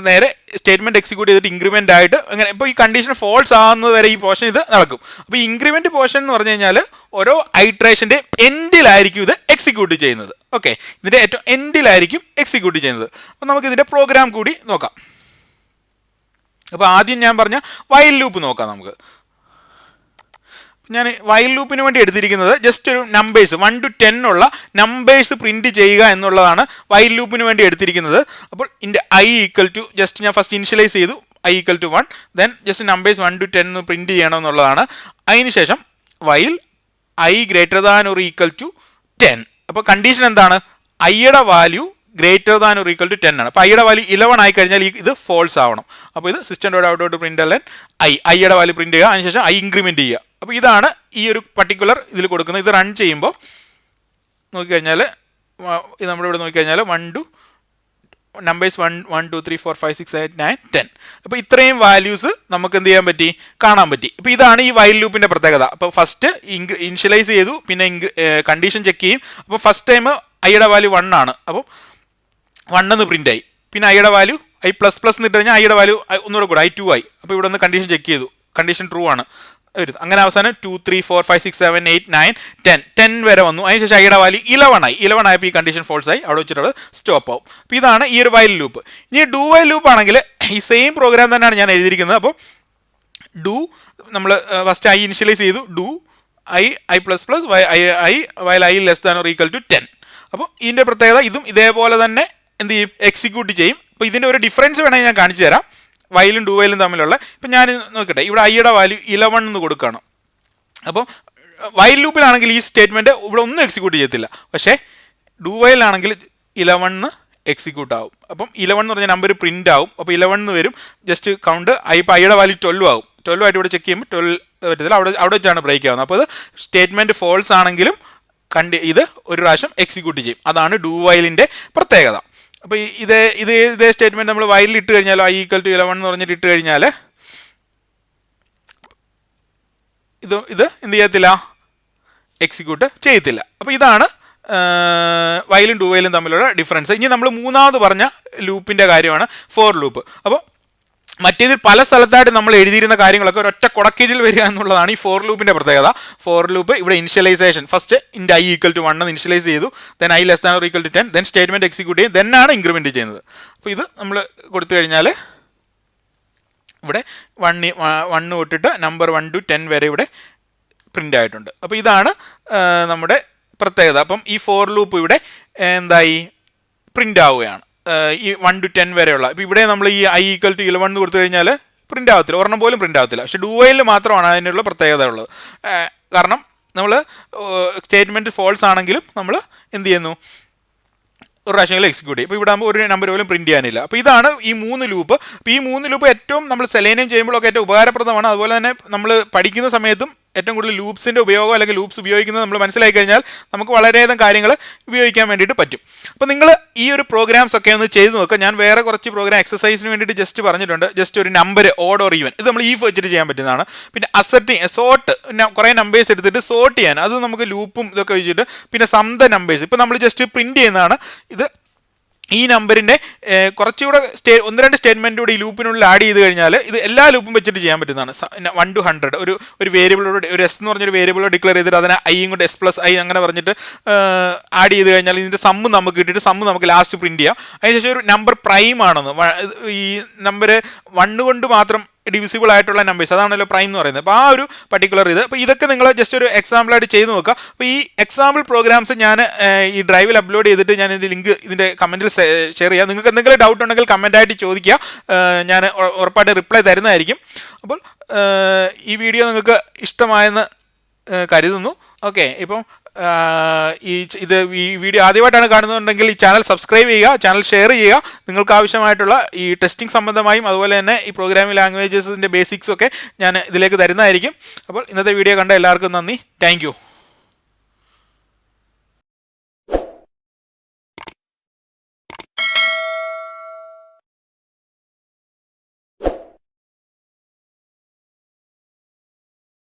നേരെ സ്റ്റേറ്റ്മെന്റ് എക്സിക്യൂട്ട് ചെയ്തിട്ട് ഇൻക്രിമെന്റ് ആയിട്ട് അങ്ങനെ. ഇപ്പോൾ ഈ കണ്ടീഷൻ ഫോൾസ് ആവുന്നത് വരെ ഈ പോർഷൻ ഇത് നടക്കും. അപ്പോൾ ഈ ഇൻക്രിമെന്റ് പോർഷൻ എന്ന് പറഞ്ഞു കഴിഞ്ഞാൽ ഓരോ ഐട്രേഷന്റെ എൻഡിലായിരിക്കും ഇത് എക്സിക്യൂട്ട് ചെയ്യുന്നത്. ഓക്കെ, ഇതിന്റെ ഏറ്റവും എൻഡിലായിരിക്കും എക്സിക്യൂട്ട് ചെയ്യുന്നത്. അപ്പോൾ നമുക്ക് ഇതിന്റെ പ്രോഗ്രാം കൂടി നോക്കാം. അപ്പോൾ ആദ്യം ഞാൻ പറഞ്ഞ വൈൽ ലൂപ്പ് നോക്കാം നമുക്ക്. ഞാൻ വൈൽ ലൂപ്പിന് വേണ്ടി എടുത്തിരിക്കുന്നത് ജസ്റ്റ് ഒരു നമ്പേഴ്സ് 1 to 10 ഉള്ള നമ്പേഴ്സ് പ്രിന്റ് ചെയ്യുക എന്നുള്ളതാണ് വൈൽ ലൂപ്പിന് വേണ്ടി എടുത്തിരിക്കുന്നത്. അപ്പോൾ ഇതിൻ്റെ ഐ ഈക്വൽ ടു ജസ്റ്റ് ഞാൻ ഫസ്റ്റ് ഇനിഷ്യലൈസ് ചെയ്തു, I equal to 1, then just numbers 1 to 10 print ചെയ്യണം എന്നുള്ളതാണ്. അതിനുശേഷം while I greater than or equal to 10. അപ്പോൾ കണ്ടീഷൻ എന്താണ്, ഐയുടെ value greater than or equal to 10 ആണ്. അപ്പോൾ ഐയുടെ വാല്യൂ 11 ആയി കഴിഞ്ഞാൽ ഇത് ഫോൾസ് ആവണം. അപ്പോൾ ഇത് system dot out dot print അല്ല ഐയുടെ വാല്യൂ പ്രിന്റ് ചെയ്യുക, അതിനുശേഷം ഐ ഇൻക്രിമെന്റ് ചെയ്യുക. അപ്പോൾ ഇതാണ് ഈ ഒരു പർട്ടിക്കുലർ ഇതിൽ കൊടുക്കുന്നത്. ഇത് റൺ ചെയ്യുമ്പോൾ നോക്കിക്കഴിഞ്ഞാൽ നമ്മളിവിടെ നോക്കിക്കഴിഞ്ഞാൽ നമ്പേഴ്സ് 1 2 3 4 5 6 7 9 10. അപ്പോൾ ഇത്രയും വാല്യൂസ് നമുക്ക് എന്ത് ചെയ്യാൻ പറ്റി, കാണാൻ പറ്റി. അപ്പോൾ ഇതാണ് ഈ വൈൽ ലൂപ്പിന്റെ പ്രത്യേകത. അപ്പോൾ ഫസ്റ്റ് ഇനിഷ്യലൈസ് ചെയ്തു, പിന്നെ കണ്ടീഷൻ ചെക്ക് ചെയ്യും. അപ്പോൾ ഫസ്റ്റ് ടൈം ഐയുടെ വാല്യൂ 1 ആണ്, അപ്പോൾ 1 എന്ന് പ്രിന്റ് ആയി. പിന്നെ ഐയുടെ വാല്യൂ ഐ പ്ലസ് പ്ലസ് എന്നിട്ട് കഴിഞ്ഞാൽ ഐയുടെ വാല്യൂ ഒന്നുകൂടെ കൂടെ ഐ 2 ആയി. അപ്പോൾ ഇവിടെ നിന്ന് കണ്ടീഷൻ ചെക്ക് ചെയ്തു, കണ്ടീഷൻ ട്രൂ ആണ്. അങ്ങനെ അവസാനം 2 3 4 5 6 7 8 9 10 വരെ വന്നു. അതിനുശേഷം ഐയുടെ വാല്യൂ 11 ആയി. 11 ആയപ്പോൾ ഈ കണ്ടീഷൻ ഫോൾസ് ആയി, അവിടെ വെച്ചിട്ട് സ്റ്റോപ്പ് ആവും. അപ്പോൾ ഇതാണ് ഈ ഒരു വൈൽ ലൂപ്പ്. ഇനി ഡു വൈൽ ലൂപ്പ് ആണെങ്കിൽ ഈ സെയിം പ്രോഗ്രാം തന്നെയാണ് ഞാൻ എഴുതിയിരിക്കുന്നത്. അപ്പോൾ ഡു നമ്മൾ ഫസ്റ്റ് ഐ ഇനിഷ്യലൈസ് ചെയ്തു, do I plus plus while I less than or equal to 10. അപ്പോൾ ഇതിൻ്റെ പ്രത്യേകത ഇതും ഇതേപോലെ തന്നെ എന്ത് ചെയ്യും, എക്സിക്യൂട്ട് ചെയ്യും. അപ്പോൾ ഇതിൻ്റെ ഒരു ഡിഫറൻസ് വേണമെങ്കിൽ ഞാൻ കാണിച്ചു തരാം, വൈലും ഡു വൈലും തമ്മിലുള്ള. ഇപ്പം ഞാൻ നോക്കട്ടെ, ഇവിടെ ഐയുടെ വാല്യൂ 11 എന്ന് കൊടുക്കണം. അപ്പം വൈൽ ലൂപ്പിലാണെങ്കിൽ ഈ സ്റ്റേറ്റ്മെൻറ്റ് ഇവിടെ ഒന്നും എക്സിക്യൂട്ട് ചെയ്യത്തില്ല, പക്ഷേ ഡു വൈലാണെങ്കിൽ 11 എക്സിക്യൂട്ട് ആവും. അപ്പം 11 എന്ന് പറഞ്ഞ നമ്പർ പ്രിൻ്റ് ആവും. അപ്പോൾ 11 വരും, ജസ്റ്റ് കൗണ്ട് ഇപ്പോൾ ഐയുടെ വാല്യൂ 12 ആവും. 12 ആയിട്ട് ഇവിടെ ചെക്ക് ചെയ്യുമ്പോൾ 12 പറ്റത്തില്ല, അവിടെ വെച്ചാണ് ബ്രേക്ക് ആവുന്നത്. അപ്പോൾ ഇത് സ്റ്റേറ്റ്മെൻറ്റ് ഫോൾസ് ആണെങ്കിലും ഇത് ഒരു പ്രാവശ്യം എക്സിക്യൂട്ട് ചെയ്യും. അതാണ് ഡു വൈലിൻ്റെ പ്രത്യേകത. അപ്പോൾ ഇതേ സ്റ്റേറ്റ്മെൻറ്റ് നമ്മൾ വൈലിൽ ഇട്ട് കഴിഞ്ഞാൽ ഐ ഈക്വൽ ടു 11 എന്ന് പറഞ്ഞിട്ട് ഇട്ട് കഴിഞ്ഞാൽ ഇത് എന്ത് ചെയ്യത്തില്ല, എക്സിക്യൂട്ട് ചെയ്യത്തില്ല. അപ്പോൾ ഇതാണ് വൈലും ഡു വൈലും തമ്മിലുള്ള ഡിഫറൻസ്. ഇനി നമ്മൾ മൂന്നാമത് പറഞ്ഞ ലൂപ്പിൻ്റെ കാര്യമാണ് ഫോർ ലൂപ്പ്. അപ്പോൾ മറ്റേതിൽ പല സ്ഥലത്തായിട്ട് നമ്മൾ എഴുതിയിരുന്ന കാര്യങ്ങളൊക്കെ ഒരൊറ്റ കുടക്കീഴിൽ വരിക എന്നുള്ളതാണ് ഈ ഫോർ ലൂപ്പിൻ്റെ പ്രത്യേകത. ഫോർ ലൂപ്പ് ഇവിടെ ഇനിഷ്യലൈസേഷൻ ഫസ്റ്റ് ഇൻ്റെ ഐ ഈക്വൽ ടു 1 എന്ന് ഇനിഷ്യലൈസ് ചെയ്തു, then I less than or equal to 10, then statement execute ചെയ്യും, ദെൻ ആണ് ഇൻക്രിമെൻറ്റ് ചെയ്യുന്നത്. അപ്പോൾ ഇത് നമ്മൾ കൊടുത്തു കഴിഞ്ഞാൽ ഇവിടെ 1 തൊട്ടിട്ട് നമ്പർ 1 to 10 വരെ ഇവിടെ പ്രിൻ്റ് ആയിട്ടുണ്ട്. അപ്പോൾ ഇതാണ് നമ്മുടെ പ്രത്യേകത. അപ്പം ഈ ഫോർ ലൂപ്പ് ഇവിടെ എന്തായി പ്രിൻ്റ് ആവുകയാണ് ഈ 1 to 10 വരെയുള്ള. ഇപ്പോൾ ഇവിടെ നമ്മൾ ഈ ഐ ഈക്വൽ ടു 11 എന്ന് കൊടുത്തു കഴിഞ്ഞാൽ പ്രിൻ്റ് ആവത്തില്ല, ഒരെണ്ണം പോലും പ്രിൻ്റ് ആവത്തില്ല. പക്ഷേ ഡു വൈലിൽ മാത്രമാണ് അതിനുള്ള പ്രത്യേകത ഉള്ളത്. കാരണം നമ്മൾ സ്റ്റേറ്റ്മെൻറ്റ് ഫോൾസ് ആണെങ്കിലും നമ്മൾ എന്ത് ചെയ്യുന്നു, ഒരു പ്രാവശ്യങ്ങളിൽ എക്സിക്യൂട്ട് ചെയ്യും. ഇപ്പോൾ ഇവിടെ ആകുമ്പോൾ ഒരു നമ്പർ പോലും പ്രിൻറ്റ് ചെയ്യാനില്ല. അപ്പോൾ ഇതാണ് ഈ 3 ലൂപ്പ്. അപ്പോൾ ഈ 3 ലൂപ്പ് ഏറ്റവും നമ്മൾ സെലേനിയം ചെയ്യുമ്പോഴൊക്കെ ഏറ്റവും ഉപകാരപ്രദമാണ്. അതുപോലെ തന്നെ നമ്മൾ പഠിക്കുന്ന സമയത്തും ഏറ്റവും കൂടുതൽ ലൂപ്സിൻ്റെ ഉപയോഗം അല്ലെങ്കിൽ ലൂപ്സ് ഉപയോഗിക്കുന്നത് നമ്മൾ മനസ്സിലാക്കി കഴിഞ്ഞാൽ നമുക്ക് വളരെയധികം കാര്യങ്ങൾ ഉപയോഗിക്കാൻ വേണ്ടിയിട്ട് പറ്റും. അപ്പോൾ നിങ്ങൾ ഈ ഒരു പ്രോഗ്രാംസ് ഒക്കെ ഒന്ന് ചെയ്ത് നോക്കുക. ഞാൻ വേറെ കുറച്ച് പ്രോഗ്രാം എക്സസൈസിന് വേണ്ടിയിട്ട് ജസ്റ്റ് പറഞ്ഞിട്ടുണ്ട്. ജസ്റ്റ് ഒരു നമ്പർ ഓഡ് ഓർ ഈവൻ ഇത് നമ്മൾ ഈഫ് വെച്ചിട്ട് ചെയ്യാൻ പറ്റുന്നതാണ്. പിന്നെ അസർട്ടിങ് സോർട്ട് കുറേ നമ്പേഴ്സ് എടുത്തിട്ട് സോർട്ട് ചെയ്യാൻ അത് നമുക്ക് ലൂപ്പും ഇതൊക്കെ വെച്ചിട്ട്, പിന്നെ സം ദ നമ്പേഴ്സ് ഇപ്പോൾ നമ്മൾ ജസ്റ്റ് പ്രിൻറ്റ് ചെയ്യുന്നതാണ്. ഇത് ഈ നമ്പറിൻ്റെ കുറച്ചുകൂടെ ഒന്ന് രണ്ട് സ്റ്റേറ്റ്മെൻറ്റ് കൂടി ഈ ലൂപ്പിനുള്ളിൽ ആഡ് ചെയ്ത് കഴിഞ്ഞാൽ ഇത് എല്ലാ ലൂപ്പും വെച്ചിട്ട് ചെയ്യാൻ പറ്റുന്നതാണ്. 1 to 100 ഒരു വേരിയബിളോട് ഒരു എസ് എന്ന് പറഞ്ഞൊരു വേരിയബിളോ ഡിക്ലെയർ ചെയ്തിട്ട് അതിനെ ഐയും കൊണ്ട് S+I അങ്ങനെ പറഞ്ഞിട്ട് ആഡ് ചെയ്ത് കഴിഞ്ഞാൽ ഇതിൻ്റെ സമ്മ് നമുക്ക് കിട്ടിയിട്ട് സമ്മ് നമുക്ക് ലാസ്റ്റ് പ്രിൻറ്റ് ചെയ്യാം. അതിനുശേഷം ഒരു നമ്പർ പ്രൈം ആണെന്ന്, ഈ നമ്പർ 1 കൊണ്ട് മാത്രം ഡിവിസിബിൾ ആയിട്ടുള്ള നമ്പേഴ്സ്, അതാണല്ലോ പ്രൈം എന്ന് പറയുന്നത്. അപ്പോൾ ആ ഒരു പർട്ടിക്കുലർ ഇത്, അപ്പോൾ ഇതൊക്കെ നിങ്ങൾ ജസ്റ്റ് ഒരു എക്സാമ്പിളായിട്ട് ചെയ്ത് നോക്കുക. അപ്പോൾ ഈ എക്സാമ്പിൾ പ്രോഗ്രാംസ് ഞാൻ ഈ ഡ്രൈവിൽ അപ്ലോഡ് ചെയ്തിട്ട് ഞാൻ ഇതിൻ്റെ ലിങ്ക് ഇതിൻ്റെ കമൻറ്റിൽ ഷെയർ ചെയ്യാം. നിങ്ങൾക്ക് എന്തെങ്കിലും ഡൗട്ട് ഉണ്ടെങ്കിൽ കമൻറ്റായിട്ട് ചോദിക്കുക, ഞാൻ ഉറപ്പായിട്ട് റിപ്ലൈ തരുന്നതായിരിക്കും. അപ്പോൾ ഈ വീഡിയോ നിങ്ങൾക്ക് ഇഷ്ടമായെന്ന് കരുതുന്നു. ഓക്കെ, ഇപ്പം ഈ വീഡിയോ ആദ്യമായിട്ടാണ് കാണുന്നുണ്ടെങ്കിൽ ഈ ചാനൽ സബ്സ്ക്രൈബ് ചെയ്യുക, ചാനൽ ഷെയർ ചെയ്യുക. നിങ്ങൾക്ക് ആവശ്യമായിട്ടുള്ള ഈ ടെസ്റ്റിംഗ് സംബന്ധമായും അതുപോലെ തന്നെ ഈ പ്രോഗ്രാമിംഗ് ലാംഗ്വേജസിൻ്റെ ബേസിക്സ് ഒക്കെ ഞാൻ ഇതിലേക്ക് തരുന്നതായിരിക്കും. അപ്പോൾ ഇന്നത്തെ വീഡിയോ കണ്ട എല്ലാവർക്കും നന്ദി. Thank you.